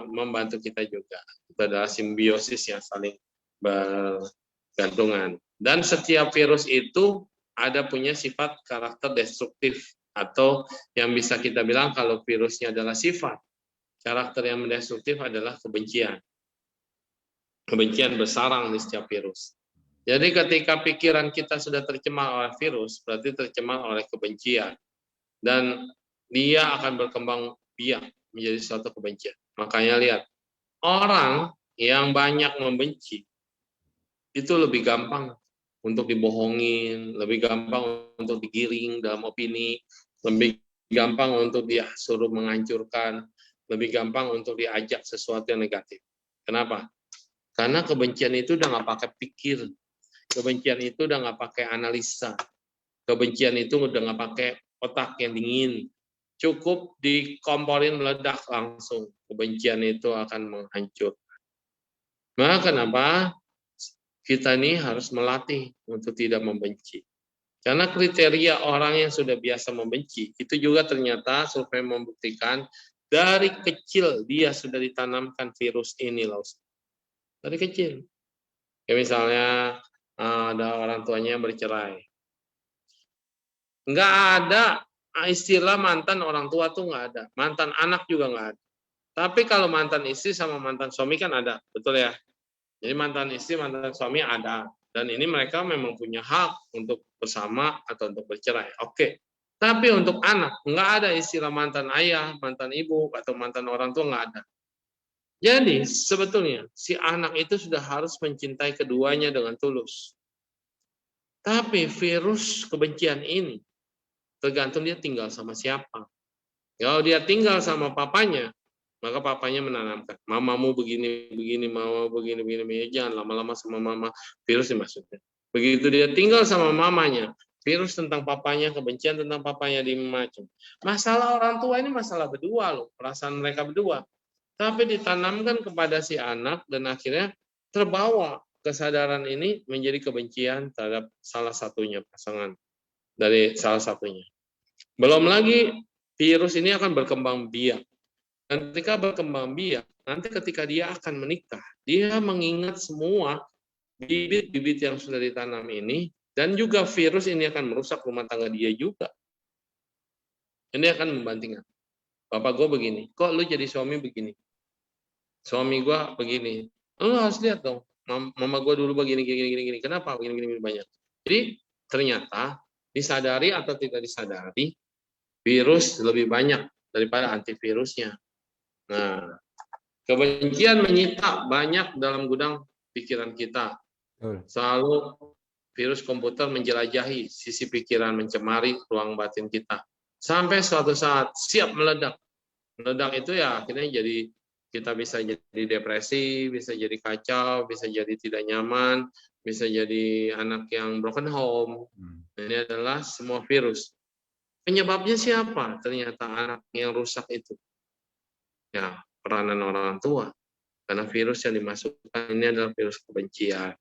membantu kita juga. Itu adalah simbiosis yang saling bergantungan. Dan setiap virus itu ada punya sifat karakter destruktif, atau yang bisa kita bilang kalau virusnya adalah sifat, karakter yang destruktif adalah kebencian. Kebencian bersarang di setiap virus. Jadi ketika pikiran kita sudah tercemar oleh virus, berarti tercemar oleh kebencian. Dan dia akan berkembang biak menjadi suatu kebencian. Makanya lihat, orang yang banyak membenci, itu lebih gampang untuk dibohongin, lebih gampang untuk digiring dalam opini, lebih gampang untuk dia suruh menghancurkan, lebih gampang untuk diajak sesuatu yang negatif. Kenapa? Karena kebencian itu udah nggak pakai pikir, kebencian itu udah nggak pakai analisa, kebencian itu udah nggak pakai otak yang dingin, cukup dikomporin meledak langsung, kebencian itu akan menghancurkan. Nah, kenapa kita ini harus melatih untuk tidak membenci? Karena kriteria orang yang sudah biasa membenci, itu juga ternyata survei membuktikan dari kecil dia sudah ditanamkan virus ini loh. Dari kecil. Kayak misalnya ada orang tuanya bercerai. Nggak ada istilah mantan orang tua tuh nggak ada. Mantan anak juga nggak ada. Tapi kalau mantan istri sama mantan suami kan ada. Betul ya? Jadi mantan istri, mantan suami ada. Dan ini mereka memang punya hak untuk bersama atau untuk bercerai. Oke. Tapi untuk anak, nggak ada istilah mantan ayah, mantan ibu, atau mantan orang tua, nggak ada. Jadi sebetulnya si anak itu sudah harus mencintai keduanya dengan tulus. Tapi virus kebencian ini tergantung dia tinggal sama siapa. Kalau dia tinggal sama papanya, maka papanya menanamkan, mamamu begini, mama begini, jangan lama-lama sama mama, virus dimasukin. Begitu dia tinggal sama mamanya, virus tentang papanya, kebencian tentang papanya dimacam. Masalah orang tua ini masalah berdua loh, perasaan mereka berdua. Tapi ditanamkan kepada si anak dan akhirnya terbawa kesadaran ini menjadi kebencian terhadap salah satunya, pasangan dari salah satunya. Belum lagi virus ini akan berkembang biak. Dan ketika berkembang biak, nanti ketika dia akan menikah, dia mengingat semua bibit-bibit yang sudah ditanam ini, dan juga virus ini akan merusak rumah tangga dia juga. Ini akan membandingkan. Bapak gue begini, kok lu jadi suami begini? Suami gue begini. Lu harus lihat dong, mama gue dulu begini, gini. Kenapa begini banyak? Jadi ternyata disadari atau tidak disadari, virus lebih banyak daripada antivirusnya. Nah, kebencian menyita banyak dalam gudang pikiran kita. Selalu virus komputer menjelajahi sisi pikiran, mencemari ruang batin kita. Sampai suatu saat siap meledak. Meledak itu ya akhirnya jadi kita bisa jadi depresi, bisa jadi kacau, bisa jadi tidak nyaman, bisa jadi anak yang broken home. Ini adalah semua virus. Penyebabnya siapa? Ternyata anak yang rusak itu. Ya, peranan orang tua. Karena virus yang dimasukkan ini adalah virus kebencian.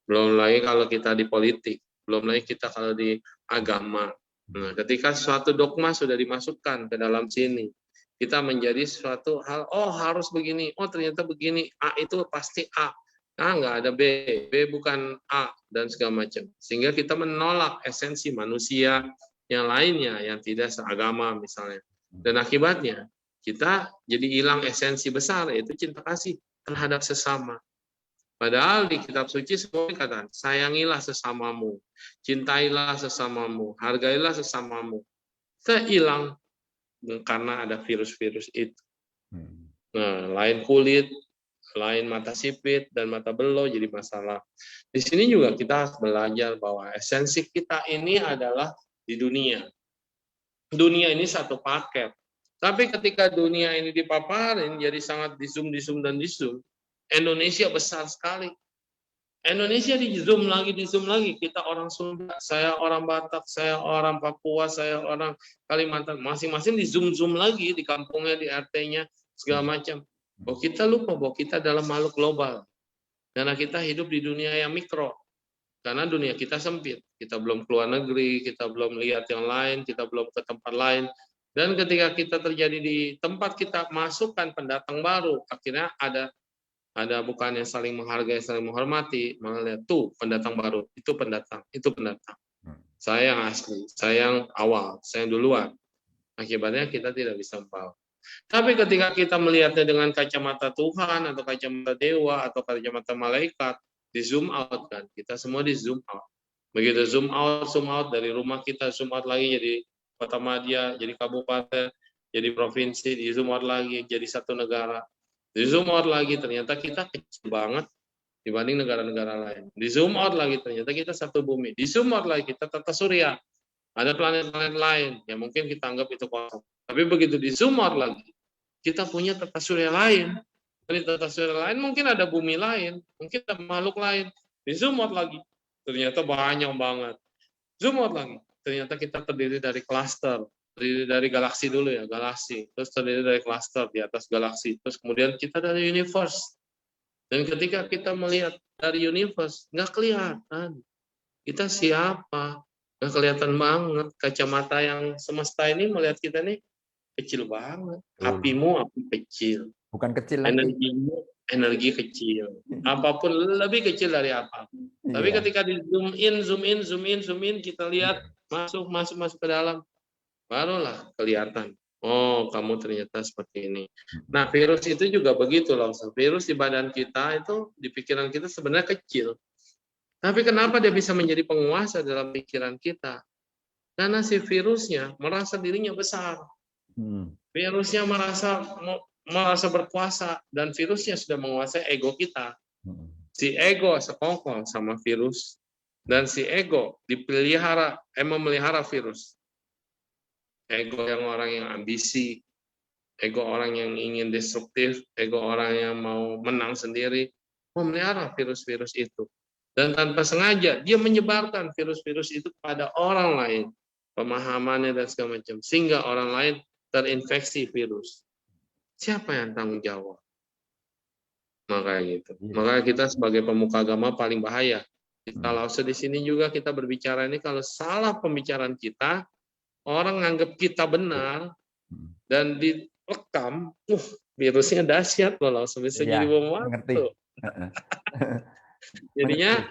Belum lagi kalau kita di politik, belum lagi kita kalau di agama. Nah, ketika suatu dogma sudah dimasukkan ke dalam sini, kita menjadi suatu hal, oh harus begini, oh ternyata begini, A itu pasti A. Nah, nggak ada B, B bukan A, dan segala macam. Sehingga kita menolak esensi manusia yang lainnya, yang tidak seagama misalnya. Dan akibatnya, kita jadi hilang esensi besar, yaitu cinta kasih terhadap sesama. Padahal di kitab suci semua dikatakan, sayangilah sesamamu, cintailah sesamamu, hargailah sesamamu. Kita hilang karena ada virus-virus itu. Nah, lain kulit, lain mata sipit dan mata belo jadi masalah. Di sini juga kita harus belajar bahwa esensi kita ini adalah di dunia. Dunia ini satu paket. Tapi ketika dunia ini dipaparin jadi sangat di zoom, Indonesia besar sekali. Indonesia di zoom lagi. Kita orang Sunda, saya orang Batak, saya orang Papua, saya orang Kalimantan. Masing-masing di zoom lagi, di kampungnya, di RT-nya, segala macam. Bahwa kita lupa bahwa kita adalah makhluk global. Karena kita hidup di dunia yang mikro. Karena dunia kita sempit. Kita belum keluar negeri, kita belum lihat yang lain, kita belum ke tempat lain. Dan ketika kita terjadi di tempat kita masukkan pendatang baru, akhirnya ada bukannya saling menghargai, saling menghormati, malah lihat tuh pendatang baru, itu pendatang. Saya yang asli, saya yang awal, saya yang duluan. Akibatnya kita tidak bisa membawa. Tapi ketika kita melihatnya dengan kacamata Tuhan atau kacamata dewa atau kacamata malaikat, di zoom out kan, kita semua di zoom out. Begitu zoom out dari rumah kita, zoom out lagi jadi kota madya, jadi kabupaten, jadi provinsi, di zoom out lagi jadi satu negara. Di zoom out lagi ternyata kita kecil banget dibanding negara-negara lain. Di zoom out lagi ternyata kita satu bumi. Di zoom out lagi kita tata surya. Ada planet-planet lain yang mungkin kita anggap itu kosong. Tapi begitu di zoom out lagi, kita punya tata surya lain. Dari tata surya lain mungkin ada bumi lain, mungkin ada makhluk lain. Di zoom out lagi, ternyata banyak banget. Zoom out lagi, ternyata kita terdiri dari klaster. Terdiri dari galaksi dulu ya, galaksi. Terus terdiri dari klaster di atas galaksi. Terus kemudian kita dari universe. Dan ketika kita melihat dari universe, nggak kelihatan. Kita siapa? Nggak kelihatan banget. Kacamata yang semesta ini melihat kita nih kecil banget. Apimu api kecil. Bukan kecil lagi. Energimu energi kecil. Apapun lebih kecil dari apapun. Tapi ketika di zoom in, kita lihat masuk ke dalam. Barulah kelihatan, oh kamu ternyata seperti ini. Nah virus itu juga begitu loh. Virus di badan kita itu, di pikiran kita sebenarnya kecil. Tapi kenapa dia bisa menjadi penguasa dalam pikiran kita? Karena si virusnya merasa dirinya besar. Virusnya merasa berkuasa. Dan virusnya sudah menguasai ego kita. Si ego sekongkol sama virus. Dan si ego memelihara virus. ego yang orang yang ambisi, ego orang yang ingin destruktif, ego orang yang mau menang sendiri, memelihara virus-virus itu. Dan tanpa sengaja dia menyebarkan virus-virus itu kepada orang lain, pemahamannya dan segala macam, sehingga orang lain terinfeksi virus. Siapa yang tanggung jawab? Makanya gitu. Makanya kita sebagai pemuka agama paling bahaya. Kalau di sini juga kita berbicara ini, kalau salah pembicaraan kita, orang nganggap kita benar dan direkam, virusnya dahsyat loh, langsung bisa jadi bom waktu. Jadinya,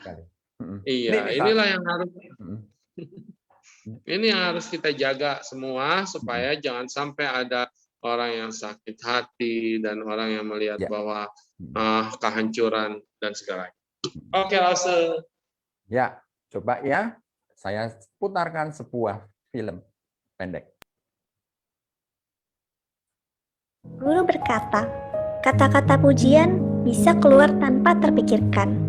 iya, inilah yang harus ini yang harus kita jaga semua supaya jangan sampai ada orang yang sakit hati dan orang yang melihat bahwa kehancuran dan segalanya. Oke, langsung. Ya, coba ya, saya putarkan sebuah film pendek. Guru berkata, kata-kata pujian bisa keluar tanpa terpikirkan.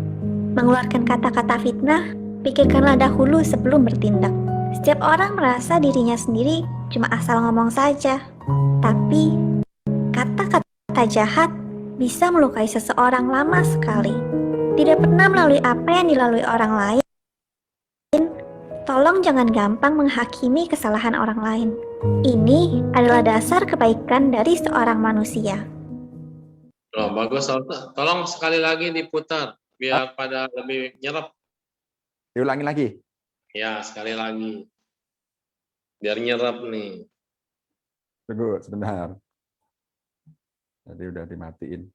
Mengeluarkan kata-kata fitnah, pikirkanlah dahulu sebelum bertindak. Setiap orang merasa dirinya sendiri cuma asal ngomong saja. Tapi, kata-kata jahat bisa melukai seseorang lama sekali. Tidak pernah melalui apa yang dilalui orang lain. Tolong jangan gampang menghakimi kesalahan orang lain. Ini adalah dasar kebaikan dari seorang manusia. Oh, bagus, tolong sekali lagi diputar biar pada lebih nyerap. Diulangi lagi. Ya, sekali lagi. Biar nyerap nih. Tunggu sebentar. Tadi udah dimatiin.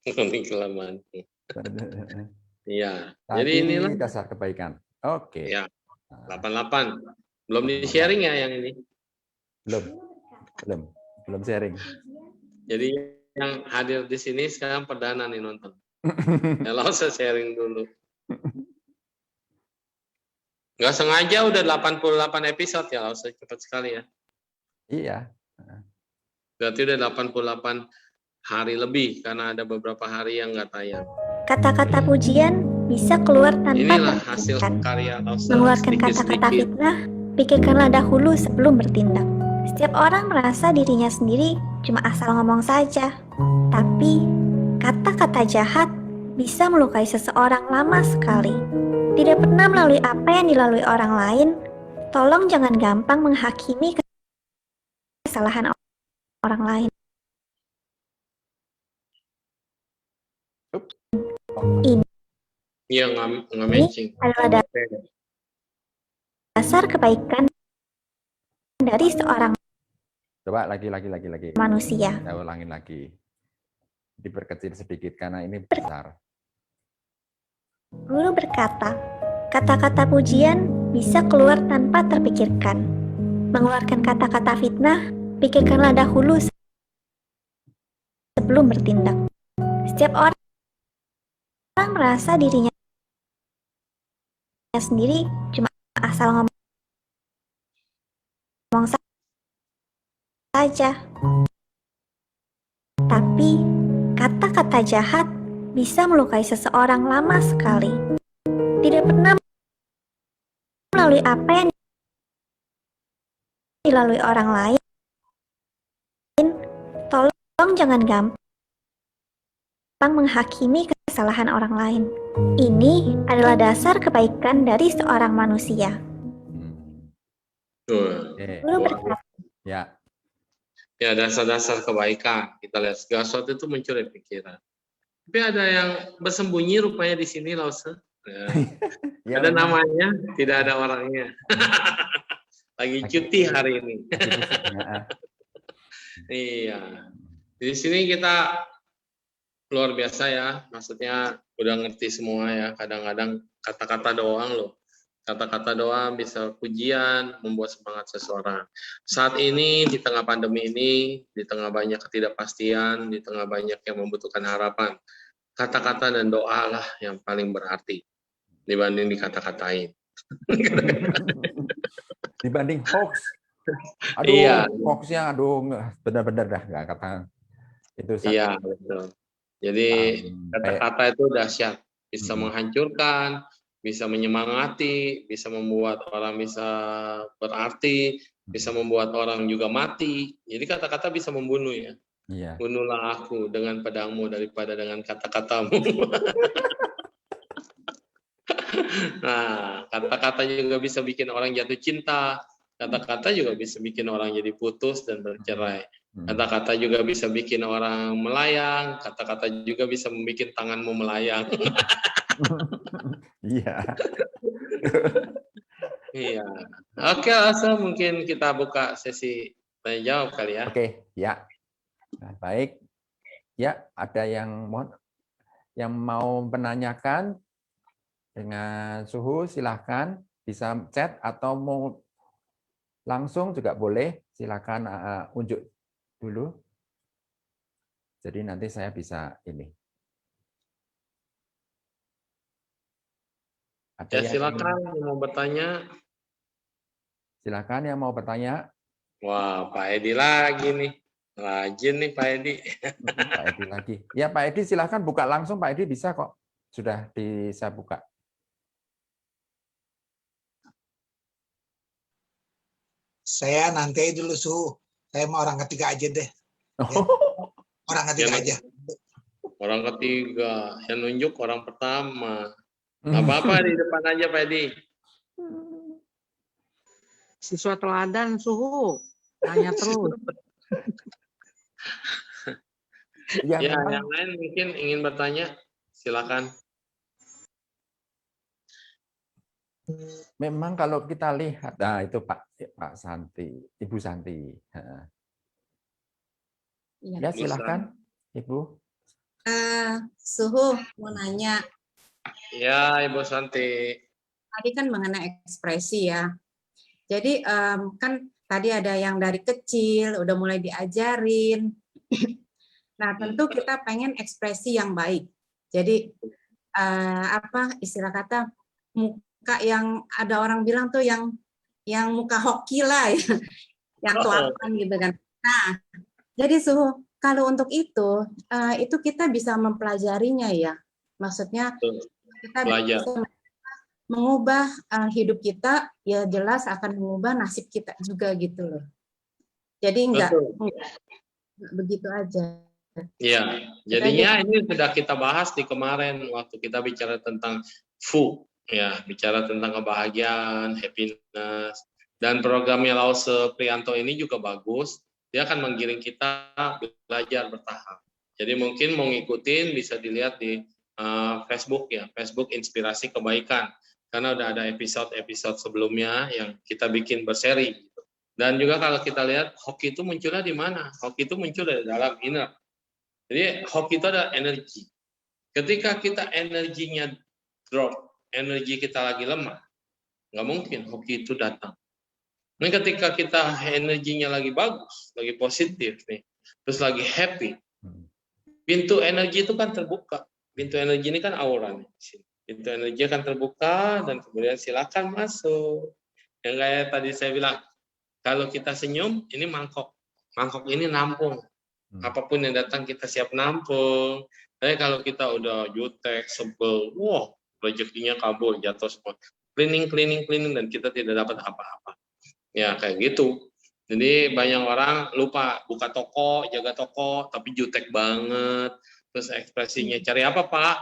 Ini kelamaan. Iya. Jadi inilah dasar kebaikan. Oke. Ya. 88. Belum di-sharing ya yang ini? Belum sharing. Jadi yang hadir di sini sekarang perdana nih nonton. Ya, langsung sharing dulu. Nggak sengaja udah 88 episode ya, langsung cepat sekali ya. Iya. Berarti udah 88 hari lebih karena ada beberapa hari yang nggak tayang. Kata-kata pujian bisa keluar tanpa Inilah hasil terpikirkan. karya Lausa. Mengeluarkan kata-kata fitnah, pikirkanlah dahulu sebelum bertindak. Setiap orang merasa dirinya sendiri cuma asal ngomong saja. Tapi, kata-kata jahat bisa melukai seseorang lama sekali. Tidak pernah melalui apa yang dilalui orang lain, tolong jangan gampang menghakimi kesalahan orang lain. Iya, nggak matching. Adalah dasar kebaikan dari seorang Coba lagi. manusia. Saya ulangin lagi. Diperkecil sedikit karena ini besar. Guru berkata, kata-kata pujian bisa keluar tanpa terpikirkan. Mengeluarkan kata-kata fitnah, pikirkanlah dahulu sebelum bertindak. Setiap orang merasa dirinya sendiri cuma asal ngomong saja. Tapi, kata-kata jahat bisa melukai seseorang lama sekali. Tidak pernah melalui apa yang dilalui orang lain, tolong jangan gampang menghakimi kesalahan orang lain. Ini adalah dasar kebaikan dari seorang manusia. Guru berkata, Ya, dasar-dasar kebaikan. Kita lihat Gasot itu mencuri pikiran. Tapi ada yang bersembunyi rupanya di sini, Lausa. Ya, ada namanya, tidak ada orangnya. Lagi cuti hari ini. Iya. Di sini kita luar biasa ya. Maksudnya udah ngerti semua ya. Kadang-kadang kata-kata doang loh. Kata-kata doa bisa pujian, membuat semangat seseorang. Saat ini, di tengah pandemi ini, di tengah banyak ketidakpastian, di tengah banyak yang membutuhkan harapan, kata-kata dan doa lah yang paling berarti dibanding dikata-katain. Dibanding hoax. Aduh, iya. Hoaxnya, aduh, benar-benar dah nggak kata itu. Iya, betul. Jadi kata-kata itu dahsyat, bisa menghancurkan, bisa menyemangati, bisa membuat orang bisa berarti, bisa membuat orang juga mati. Jadi kata-kata bisa membunuh ya. Iya. Bunuhlah aku dengan pedangmu daripada dengan kata-katamu. Nah, kata-kata juga bisa bikin orang jatuh cinta. Kata-kata juga bisa bikin orang jadi putus dan bercerai. Kata-kata juga bisa bikin orang melayang. Kata-kata juga bisa membuat tanganmu melayang. Iya. Iya. Oke, Asa, mungkin kita buka sesi tanya jawab kali ya. Oke, ya. Nah, baik. Ya, ada yang mau menanyakan dengan Suhu, silahkan bisa chat atau mau langsung juga boleh. Silahkan unjuk dulu. Jadi nanti saya bisa ini. Ada Ya, yang silakan yang mau bertanya. Silakan yang mau bertanya. Wah, Pak Edi lagi nih. Rajin nih Pak Edi. Pak Edi lagi. Ya Pak Edi silahkan buka langsung, Pak Edi bisa kok. Sudah bisa buka. Saya nanti dulu Suhu. Saya mau orang ketiga aja deh. Ya. Orang ketiga aja. Orang ketiga. Yang nunjuk orang pertama. Apa-apa di depan aja Pak Edi. Siswa teladan Suhu. Tanya terus. Ya, Ya, memang, yang lain mungkin ingin bertanya. Silakan. memang kalau kita lihat, nah itu Pak Santi, Ibu Santi. Ya silakan, Ibu. Suhu mau nanya, Ya, Ibu Santi. tadi kan mengenai ekspresi ya. Jadi kan tadi ada yang dari kecil udah mulai diajarin. Nah tentu kita pengen ekspresi yang baik. Jadi apa istilah kata muka yang ada orang bilang tuh yang muka hoki lah ya, yang tuapan gitu kan. Nah jadi Suhu kalau untuk itu kita bisa mempelajarinya ya. Maksudnya kita Belajar. bisa mengubah hidup kita, ya jelas akan mengubah nasib kita juga gitu loh. Jadi enggak begitu aja. Iya, jadinya ini sudah kita bahas di kemarin waktu kita bicara tentang FU, ya, bicara tentang kebahagiaan, happiness, dan programnya Lause Prianto ini juga bagus. Dia akan menggiring kita belajar bertahap. Jadi mungkin mau ngikutin bisa dilihat di Facebook ya, Facebook Inspirasi Kebaikan. Karena udah ada episode-episode sebelumnya yang kita bikin berseri. Gitu. Dan juga kalau kita lihat hoki itu munculnya di mana? Hoki itu muncul dari dalam inner. Jadi hoki itu adalah energi. Ketika kita energinya drop, energi kita lagi lemah, nggak mungkin hoki itu datang. Nah, ketika kita energinya lagi bagus, lagi positif nih, terus lagi happy, pintu energi itu kan terbuka. Pintu energi ini kan aura nih. Pintu energi akan terbuka dan kemudian silakan masuk. Yang kayak tadi saya bilang, kalau kita senyum, ini mangkok. Mangkok ini nampung. Apapun yang datang kita siap nampung. Tapi kalau kita udah jutek, sebel, wah, rezekinya kabur, jatuh semua. Cleaning, dan kita tidak dapat apa-apa. Ya, kayak gitu. Jadi banyak orang lupa buka toko, jaga toko, tapi jutek banget. Terus ekspresinya, cari apa Pak?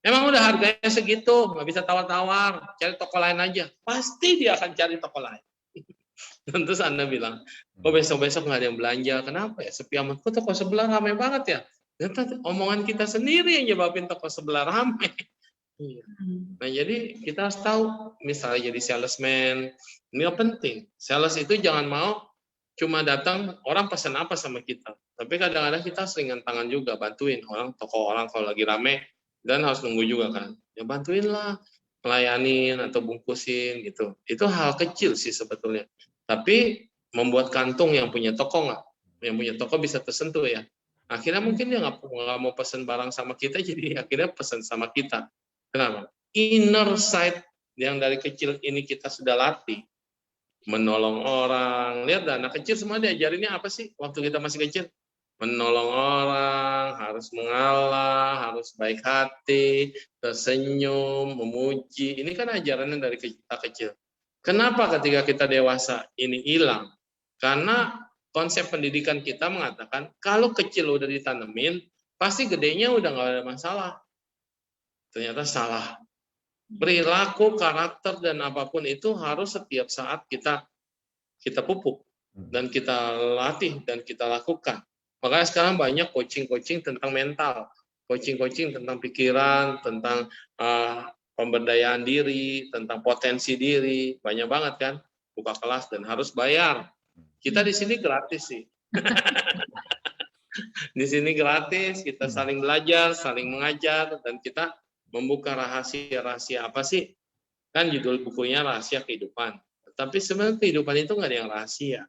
Emang udah harganya segitu, nggak bisa tawar-tawar, cari toko lain aja. Pasti dia akan cari toko lain. Dan terus Anda bilang, besok-besok nggak ada yang belanja. Kenapa ya? Sepi amat. Kok toko sebelah ramai banget ya? Ternyata omongan kita sendiri yang nyebabin toko sebelah ramai. Nah jadi kita harus tahu, misalnya jadi salesman, ini penting. Sales itu jangan mau cuma datang, orang pesan apa sama kita. Tapi kadang-kadang kita seringan tangan juga, bantuin orang, toko orang kalau lagi rame, dan harus nunggu juga kan. Ya bantuin lah, melayanin atau bungkusin gitu. Itu hal kecil sih sebetulnya. Tapi membuat kantung yang punya toko nggak? Yang punya toko bisa tersentuh ya. Akhirnya mungkin dia nggak mau pesan barang sama kita, jadi akhirnya pesan sama kita. Kenapa? Inner side yang dari kecil ini kita sudah latih. Menolong orang. Lihat anak kecil semua diajarinnya apa sih waktu kita masih kecil? menolong orang, harus mengalah, harus baik hati, tersenyum, memuji. Ini kan ajarannya dari kita kecil. Kenapa ketika kita dewasa ini hilang? Karena konsep pendidikan kita mengatakan kalau kecil udah ditanemin, pasti gedenya udah nggak ada masalah. Ternyata salah. Perilaku, karakter, dan apapun itu harus setiap saat kita pupuk dan kita latih dan kita lakukan. Makanya sekarang banyak coaching-coaching tentang mental, coaching-coaching tentang pikiran, tentang pemberdayaan diri, tentang potensi diri, banyak banget kan, buka kelas dan harus bayar. Kita di sini gratis sih. Di sini gratis, kita saling belajar, saling mengajar, dan kita membuka rahasia-rahasia apa sih? Kan judul bukunya Rahasia Kehidupan. Tapi sebenarnya kehidupan itu nggak ada yang rahasia.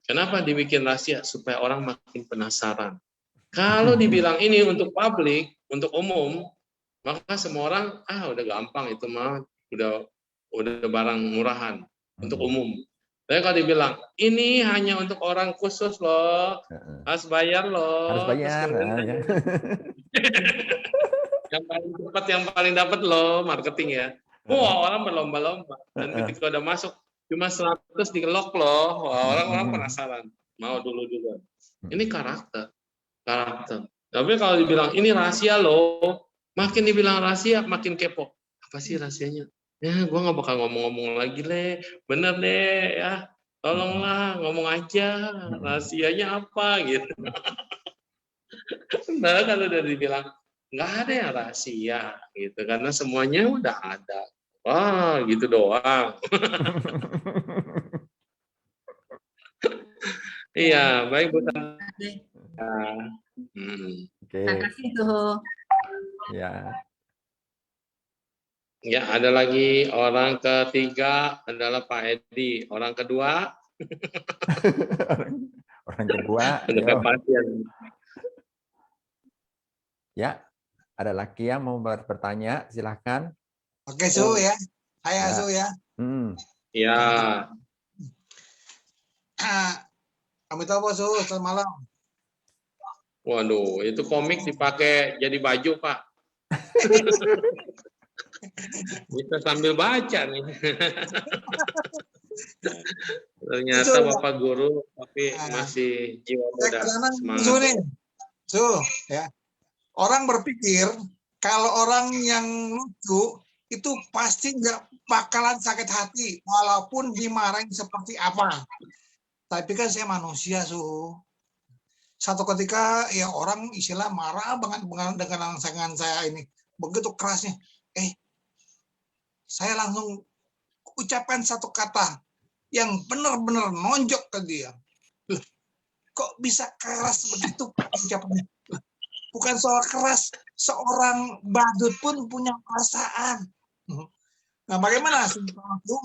Kenapa dibikin rahasia? Supaya orang makin penasaran. Kalau dibilang ini untuk publik, untuk umum, maka semua orang, udah gampang itu mah, udah barang murahan untuk umum. Tapi kalau dibilang, ini hanya untuk orang khusus loh, harus bayar loh. Harus bayar. Ya. Yang paling cepat, yang paling dapat loh, marketing ya. Wah, orang berlomba-lomba. Dan ketika udah masuk, cuma 100 di-lock loh. Wah, orang-orang penasaran. Mau dulu-dulu. Ini karakter. Tapi kalau dibilang, ini rahasia loh. Makin dibilang rahasia, makin kepo. Apa sih rahasianya? Ya, gue gak bakal ngomong-ngomong lagi, Le. Bener deh, ya. Tolonglah, ngomong aja. Rahasianya apa, gitu. Nah, kalau udah dibilang, nggak ada yang rahasia, gitu. Karena semuanya udah ada. Wah, gitu doang. Iya, baik Bu Tante. Terima kasih tuh. Ya. Ya, ada lagi orang ketiga adalah Pak Edi. Orang kedua? Orang kedua. Dekat pasien. Ya, ada lagi yang mau bertanya, silahkan. Oke, Su ya. Saya Su ya. Ya. Kami tahu Su, selamat malam. Waduh, itu komik dipakai jadi baju, Pak. Bisa sambil baca nih. Ternyata Bapak guru, tapi masih jiwa muda, semangat. Su, ya. Orang berpikir kalau orang yang lucu itu pasti nggak bakalan sakit hati walaupun dimarahin seperti apa. Tapi kan saya manusia, Su. Satu ketika ya orang istilah marah banget dengan saya ini. Begitu kerasnya. Saya langsung ucapkan satu kata yang benar-benar nonjok ke dia. Loh, kok bisa keras begitu ucapannya? Bukan soal keras, seorang badut pun punya perasaan. Nah, bagaimana Su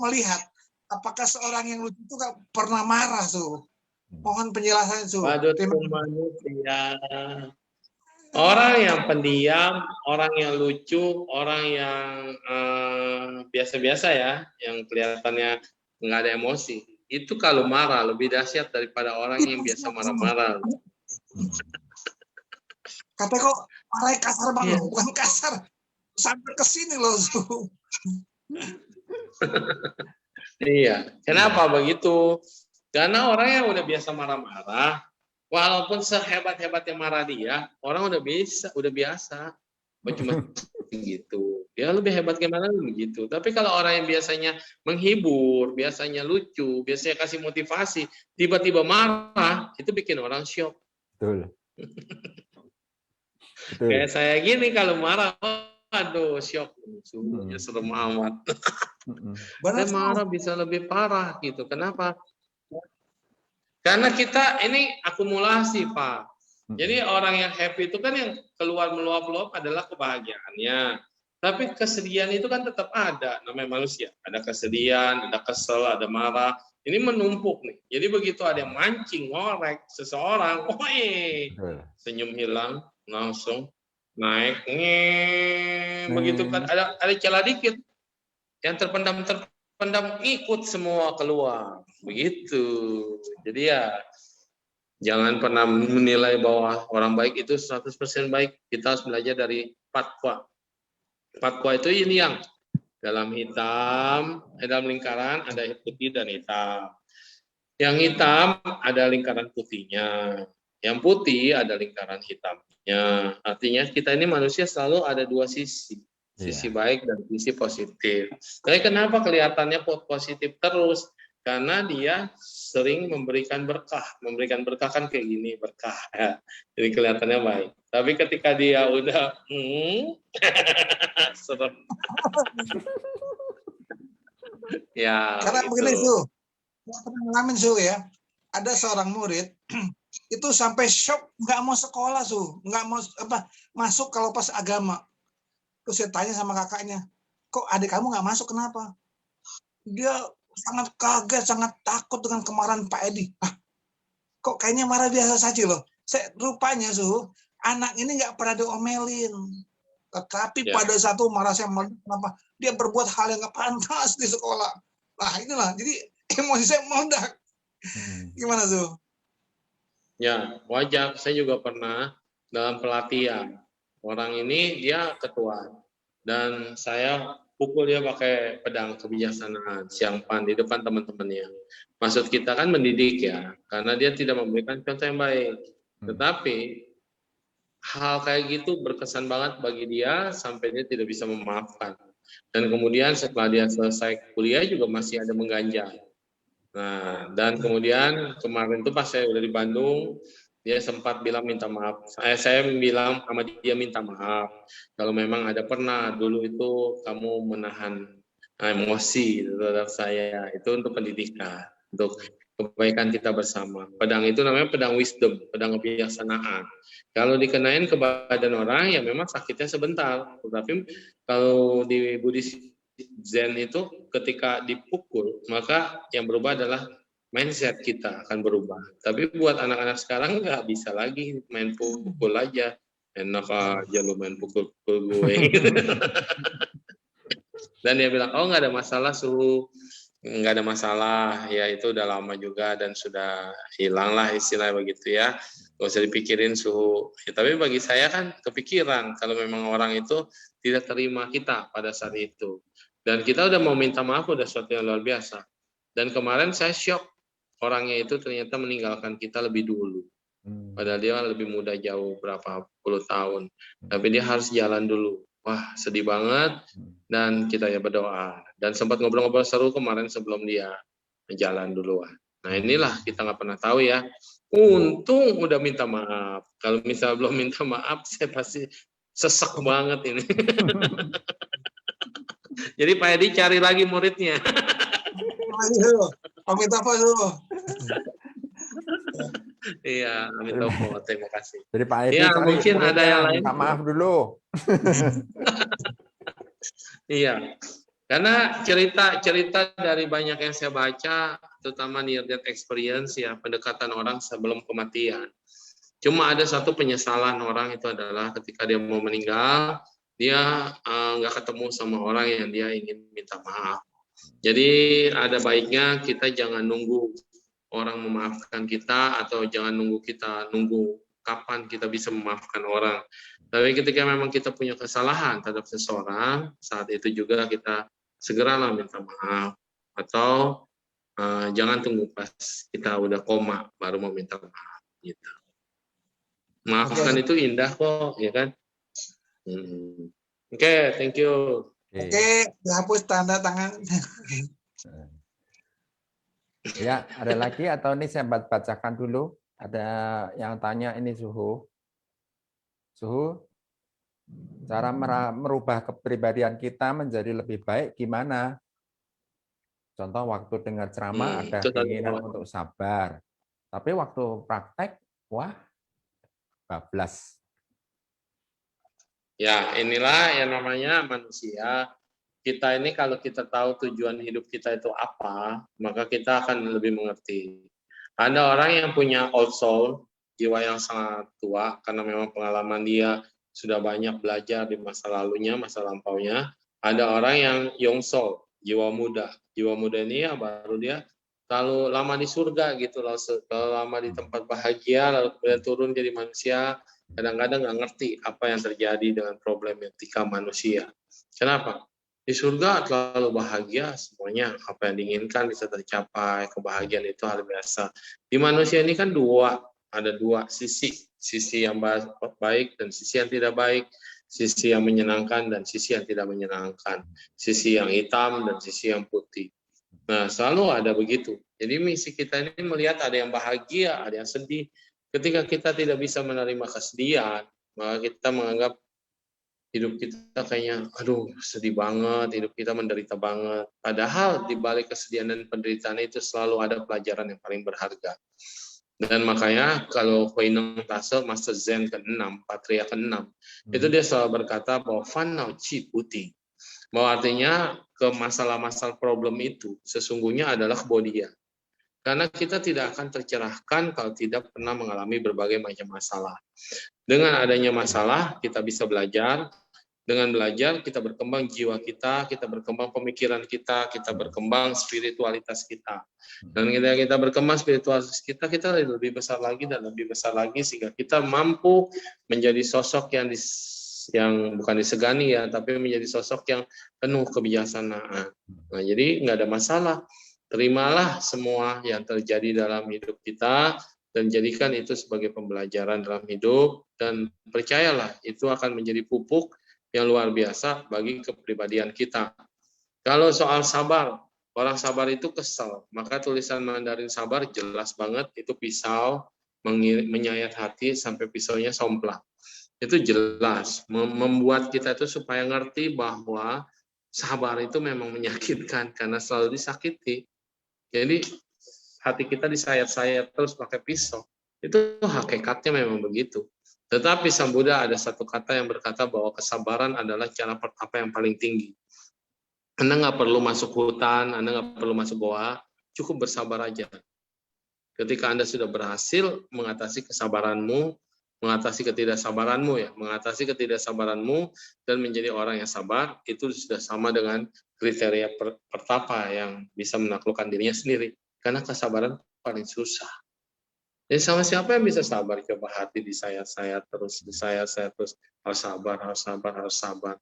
melihat apakah seorang yang lucu itu gak pernah marah, Su? Mohon penjelasan, Su. Badut pun manusia. Orang yang pendiam, orang yang lucu, orang yang biasa-biasa ya, yang kelihatannya nggak ada emosi, itu kalau marah lebih dahsyat daripada orang yang biasa marah-marah. Katanya kok marahnya kasar banget, bukan kasar. Sampai ke sini loh, Su. Iya, kenapa begitu? Karena orang yang udah biasa marah-marah, walaupun sehebat-hebatnya marah dia, orang udah biasa. Cuma gitu. Dia lebih hebat gimana begitu. Tapi kalau orang yang biasanya menghibur, biasanya lucu, biasanya kasih motivasi, tiba-tiba marah, itu bikin orang shock. Betul. Kayak saya gini kalau marah, aduh shock, sungguhnya serem amat. Dan marah bisa lebih parah gitu. Kenapa? Karena kita ini akumulasi, Pak. Jadi orang yang happy itu kan yang keluar meluap-luap adalah kebahagiaannya. Tapi kesedihan itu kan tetap ada, namanya manusia. Ada kesedihan, ada kesel, ada marah. Ini menumpuk nih. Jadi begitu ada yang mancing, ngorek seseorang, senyum hilang, langsung naik, begitu kan ada celah dikit, yang terpendam ikut semua keluar, begitu. Jadi ya Jangan pernah menilai bahwa orang baik itu 100% baik. Kita harus belajar dari fatwa. Fatwa itu ini yang dalam lingkaran ada putih dan hitam. Yang hitam ada lingkaran putihnya. Yang putih ada lingkaran hitamnya. Artinya kita ini manusia selalu ada dua sisi. Sisi baik dan sisi positif. Tapi kenapa kelihatannya positif terus? Karena dia sering memberikan berkah. Memberikan berkah kan kayak gini, berkah. Ya. Jadi kelihatannya baik. Tapi ketika dia udah serem. Ya. Karena gitu. begini Su, saya pernah ngalamin Su ya, ada seorang murid itu sampai shock nggak mau sekolah Su, nggak mau masuk kalau pas agama. Terus saya tanya sama kakaknya, kok adik kamu nggak masuk kenapa? Dia sangat kaget, sangat takut dengan kemarahan Pak Edi. Kok kayaknya marah biasa saja loh. Rupanya Su, anak ini nggak pernah diomelin. Tetapi pada satu marah saya kenapa dia berbuat hal yang nggak pantas di sekolah. Nah inilah, jadi emosi saya meledak. Gimana Su? Ya, wajar. Saya juga pernah dalam pelatihan. Orang ini dia ketua. Dan saya pukul dia pakai pedang kebijaksanaan, siangpan di depan teman-temannya. Maksud kita kan mendidik ya, karena dia tidak memberikan contoh yang baik. Tetapi hal kayak gitu berkesan banget bagi dia sampai dia tidak bisa memaafkan. Dan kemudian setelah dia selesai kuliah juga masih ada mengganjal. Nah, dan kemudian kemarin tuh pas saya udah di Bandung, dia sempat bilang minta maaf. Saya bilang sama dia minta maaf. Kalau memang ada pernah dulu itu kamu menahan emosi terhadap saya, itu untuk pendidikan, untuk kebaikan kita bersama. Pedang itu namanya pedang wisdom, pedang kebijaksanaan. Kalau dikenain ke badan orang ya memang sakitnya sebentar. Tetapi kalau di Buddhis Zen itu ketika dipukul maka yang berubah adalah mindset kita akan berubah. Tapi buat anak-anak sekarang nggak bisa lagi main pukul aja. Enak aja lu main pukul-pukul gue. Dan dia bilang, oh nggak ada masalah Suhu. Nggak ada masalah. Ya itu udah lama juga dan sudah hilang lah istilah begitu ya. Gak usah dipikirin Suhu. Ya, tapi bagi saya kan kepikiran kalau memang orang itu tidak terima kita pada saat itu. Dan kita udah mau minta maaf udah sesuatu yang luar biasa. Dan kemarin saya shock. Orangnya itu ternyata meninggalkan kita lebih dulu. Padahal dia lebih muda jauh berapa puluh tahun. Tapi dia harus jalan dulu. Wah sedih banget. Dan kita ya berdoa. Dan sempat ngobrol-ngobrol seru kemarin sebelum dia jalan duluan. Nah inilah kita nggak pernah tahu ya. Untung udah minta maaf. Kalau misalnya belum minta maaf saya pasti sesek banget ini. Jadi Pak Edi cari lagi muridnya. Pamit apa Su? Iya, Amitofo, terima kasih. Jadi Pak Edi ya, mungkin ada yang lain. Minta maaf dulu. Iya, karena cerita dari banyak yang saya baca, terutama near death experience ya, pendekatan orang sebelum kematian. Cuma ada satu penyesalan orang itu adalah ketika dia mau meninggal, dia nggak ketemu sama orang yang dia ingin minta maaf. Jadi ada baiknya kita jangan nunggu orang memaafkan kita atau jangan nunggu kapan kita bisa memaafkan orang. Tapi ketika memang kita punya kesalahan terhadap seseorang, saat itu juga kita segeralah minta maaf. Atau jangan tunggu pas kita udah koma baru mau minta maaf. Gitu. Maafkan itu indah kok, ya kan? Oke, thank you. Oke, dihapus tanda tangan. Ya, ada lagi atau ini saya bacakan dulu? Ada yang tanya ini Suhu. Suhu, cara merubah kepribadian kita menjadi lebih baik gimana? Contoh waktu dengar ceramah ada keinginan untuk sabar. Tapi waktu praktek, wah, bablas. Ya, inilah yang namanya manusia. Kita ini kalau kita tahu tujuan hidup kita itu apa, maka kita akan lebih mengerti. Ada orang yang punya old soul, jiwa yang sangat tua, karena memang pengalaman dia sudah banyak belajar di masa lalunya, masa lampaunya. Ada orang yang young soul, jiwa muda. Jiwa muda ini ya baru dia terlalu lama di surga gitu loh, terlalu lama di tempat bahagia lalu kemudian turun jadi manusia, kadang-kadang nggak ngerti apa yang terjadi dengan problematika manusia. Kenapa? Di surga terlalu bahagia, semuanya apa yang diinginkan bisa tercapai, kebahagiaan itu hal biasa. Di manusia ini kan ada dua sisi yang baik dan sisi yang tidak baik, sisi yang menyenangkan dan sisi yang tidak menyenangkan, sisi yang hitam dan sisi yang putih. Nah, selalu ada begitu. Jadi misi kita ini melihat ada yang bahagia, ada yang sedih. Ketika kita tidak bisa menerima kesedihan, maka kita menganggap hidup kita kayaknya, aduh sedih banget, hidup kita menderita banget. Padahal di balik kesedihan dan penderitaan itu selalu ada pelajaran yang paling berharga. Dan makanya kalau Huineng Tase, Master Zen ke-6, Patria ke-6, itu dia selalu berkata bahwa Fan Nao Chi Putih. Bahwa artinya ke masalah-masalah problem itu sesungguhnya adalah kebodian. Karena kita tidak akan tercerahkan kalau tidak pernah mengalami berbagai macam masalah. Dengan adanya masalah, kita bisa belajar. Dengan belajar, kita berkembang jiwa kita berkembang pemikiran kita berkembang spiritualitas kita. Dan ketika kita berkembang spiritualitas kita lebih besar lagi dan lebih besar lagi, sehingga kita mampu menjadi sosok yang bukan disegani ya, tapi menjadi sosok yang penuh kebijaksanaan. Nah, jadi nggak ada masalah. Terimalah semua yang terjadi dalam hidup kita dan jadikan itu sebagai pembelajaran dalam hidup, dan percayalah itu akan menjadi pupuk yang luar biasa bagi kepribadian kita. Kalau soal sabar, orang sabar itu kesel, maka tulisan Mandarin sabar jelas banget, itu pisau menyayat hati sampai pisaunya somplang. Itu jelas membuat kita itu supaya ngerti bahwa sabar itu memang menyakitkan karena selalu disakiti. Jadi hati kita disayat-sayat terus pakai pisau. Itu hakikatnya memang begitu. Tetapi Sang Buddha ada satu kata yang berkata bahwa kesabaran adalah cara pertapa yang paling tinggi. Anda nggak perlu masuk hutan, Anda nggak perlu masuk goa, cukup bersabar aja. Ketika Anda sudah berhasil mengatasi kesabaranmu, mengatasi ketidaksabaranmu dan menjadi orang yang sabar, itu sudah sama dengan kriteria pertapa yang bisa menaklukkan dirinya sendiri. Karena kesabaran paling susah. Jadi sama siapa yang bisa sabar? Coba hati disayat-sayat terus, harus sabar.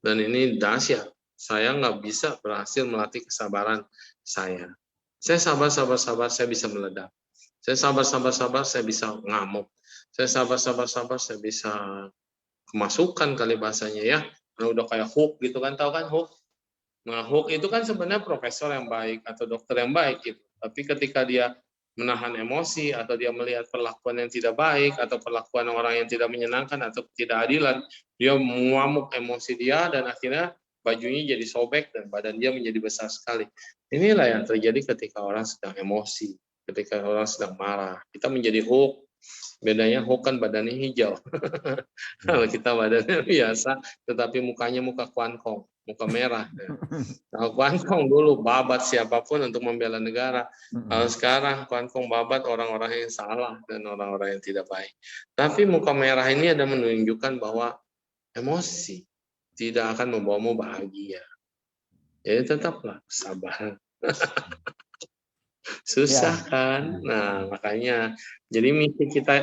Dan ini dahsyat. Saya nggak bisa berhasil melatih kesabaran saya. Saya sabar, saya bisa meledak. Saya sabar, saya bisa ngamuk. Saya sabar, saya bisa kemasukan kali bahasanya ya. Nah, udah kayak Hook gitu kan, tahu kan Hook? Nah, Hook itu kan sebenarnya profesor yang baik atau dokter yang baik gitu. Tapi ketika dia menahan emosi atau dia melihat perlakuan yang tidak baik atau perlakuan orang yang tidak menyenangkan atau ketidakadilan, dia mengamuk emosi dia dan akhirnya bajunya jadi sobek dan badan dia menjadi besar sekali. Inilah yang terjadi ketika orang sedang emosi, ketika orang sedang marah. Kita menjadi Hook. Bedanya Hook kan badannya hijau. Kalau kita badannya biasa, tetapi mukanya muka kuankong, muka merah. Kalau kuankong dulu babat siapapun untuk membela negara. Kalau sekarang kuankong babat orang-orang yang salah dan orang-orang yang tidak baik. Tapi muka merah ini ada menunjukkan bahwa emosi tidak akan membawamu bahagia. Jadi tetaplah sabar. Susah kan? Nah, makanya jadi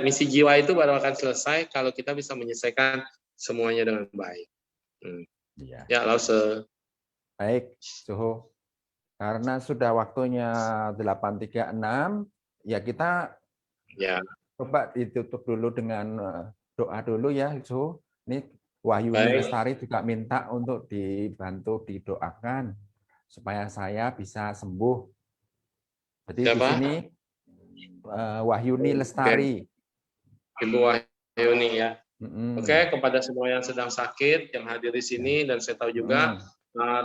misi jiwa itu baru akan selesai kalau kita bisa menyelesaikan semuanya dengan baik. Ya, Lause. Baik, Suhu. Karena sudah waktunya 8.36, ya kita coba ditutup dulu dengan doa dulu ya, Suhu. Ini Wahyuni Lestari juga minta untuk dibantu didoakan supaya saya bisa sembuh. Jadi di sini Wahyuni Lestari. Ibu Wahyuni ya. Oke, kepada semua yang sedang sakit, yang hadir di sini, dan saya tahu juga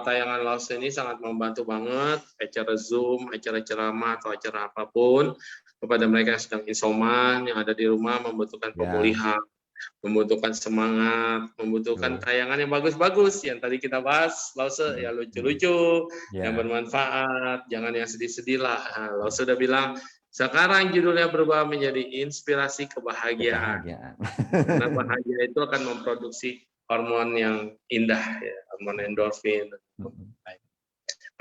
tayangan Lause ini sangat membantu banget, acara Zoom, acara ceramah, atau acara apapun, kepada mereka yang sedang isoman, yang ada di rumah, membutuhkan pemulihan, membutuhkan semangat, membutuhkan tayangan yang bagus-bagus, yang tadi kita bahas, Lause, ya lucu-lucu, yang bermanfaat, jangan yang sedih-sedih lah. Lause sudah bilang, sekarang judulnya berubah menjadi inspirasi kebahagiaan. Karena bahagia itu akan memproduksi hormon yang indah, ya, hormon endorfin.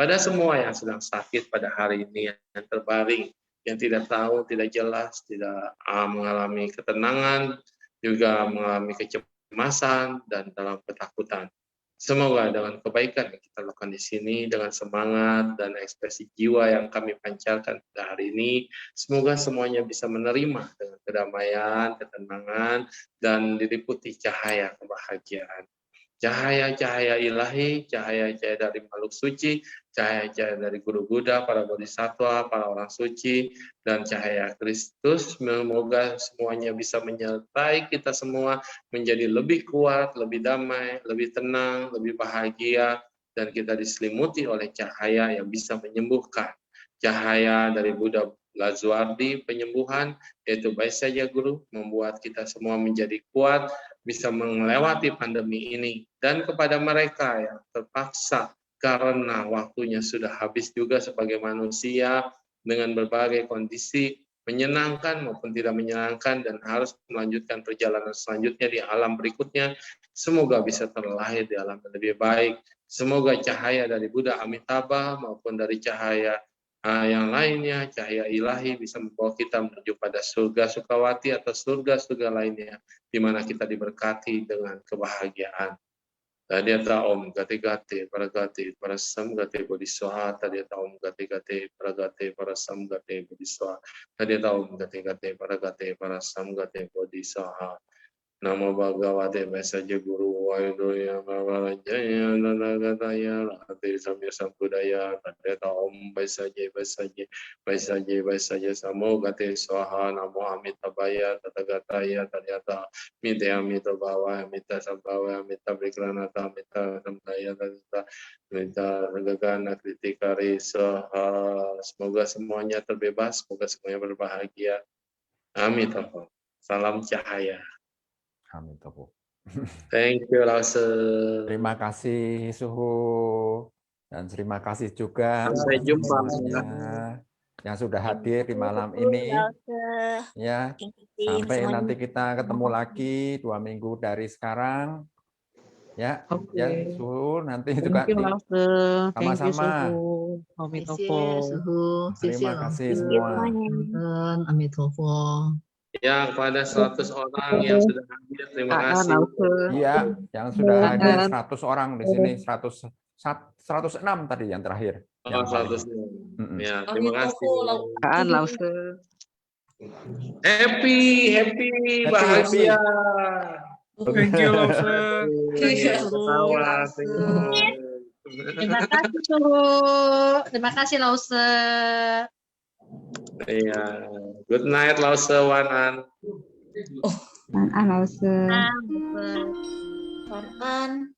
pada semua yang sedang sakit pada hari ini, yang terbaring, yang tidak tahu, tidak jelas, tidak mengalami ketenangan, juga mengalami kecemasan dan dalam ketakutan. Semoga dengan kebaikan yang kita lakukan di sini, dengan semangat dan ekspresi jiwa yang kami pancarkan pada hari ini, semoga semuanya bisa menerima dengan kedamaian, ketenangan, dan diliputi cahaya kebahagiaan. Cahaya-cahaya ilahi, cahaya-cahaya dari makhluk suci, cahaya-cahaya dari guru Buddha, para bodhisattva, para orang suci, dan cahaya Kristus. Semoga semuanya bisa menyertai kita semua menjadi lebih kuat, lebih damai, lebih tenang, lebih bahagia, dan kita diselimuti oleh cahaya yang bisa menyembuhkan. Cahaya dari Buddha Lazuardi penyembuhan, yaitu baik saja guru, membuat kita semua menjadi kuat, bisa melewati pandemi ini. Dan kepada mereka yang terpaksa karena waktunya sudah habis juga sebagai manusia dengan berbagai kondisi menyenangkan maupun tidak menyenangkan dan harus melanjutkan perjalanan selanjutnya di alam berikutnya, semoga bisa terlahir di alam yang lebih baik. Semoga cahaya dari Buddha Amitabha maupun dari cahaya yang lainnya, cahaya ilahi bisa membawa kita menuju pada surga Sukawati atau surga-surga lainnya, di mana kita diberkati dengan kebahagiaan. Tadiyata Om Gati Gati Parasam Gati Bodhisattva. Tadiyata Om Gati Gati Parasam Gati Bodhisattva. Tadiyata Om Gati Gati Parasam Gati Bodhisattva. Namo Bhagavate Vasaja Guru Vayudaya Mavarajaya Nanagataya Rati Samya Sampudaya Tadeta Om Vasaja Samo Gate Swaha Namo Amitabhaya Tatagataya Tadeta Mita Amita Bhava Amita Sambhava Amita Vikranata Amita Samdaya Tadeta Mita Gagana Kritikari Saha. Semoga semuanya terbebas, semoga semuanya berbahagia. Amin. Salam cahaya. Amin. Topo. Thank you, Lause. Terima kasih Suhu, dan terima kasih juga Sampai jumpa semuanya yang sudah hadir di malam ini. Ya, sampai nanti kita ketemu lagi 2 minggu dari sekarang. Ya, Oke. ya Suhu nanti juga Thank you, Lause. Thank you, sama-sama. Suhu. Amitopo. Terima kasih semua. Amitopo. Ya, kepada 100 orang yang sudah hadir, terima kasih. Iya, yang sudah hadir 100 orang di sini, 106 tadi yang terakhir. Oh, 100. Ya, terima kasih. Lause. Happy, bahagia. Thank you, Lause. Ketawa, Terima kasih, Suhu. Terima kasih, Lause. Iya, good night, Lause, Wanan. Lause. Wanan.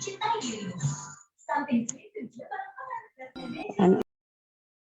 Cintai dirimu. Sampai situ.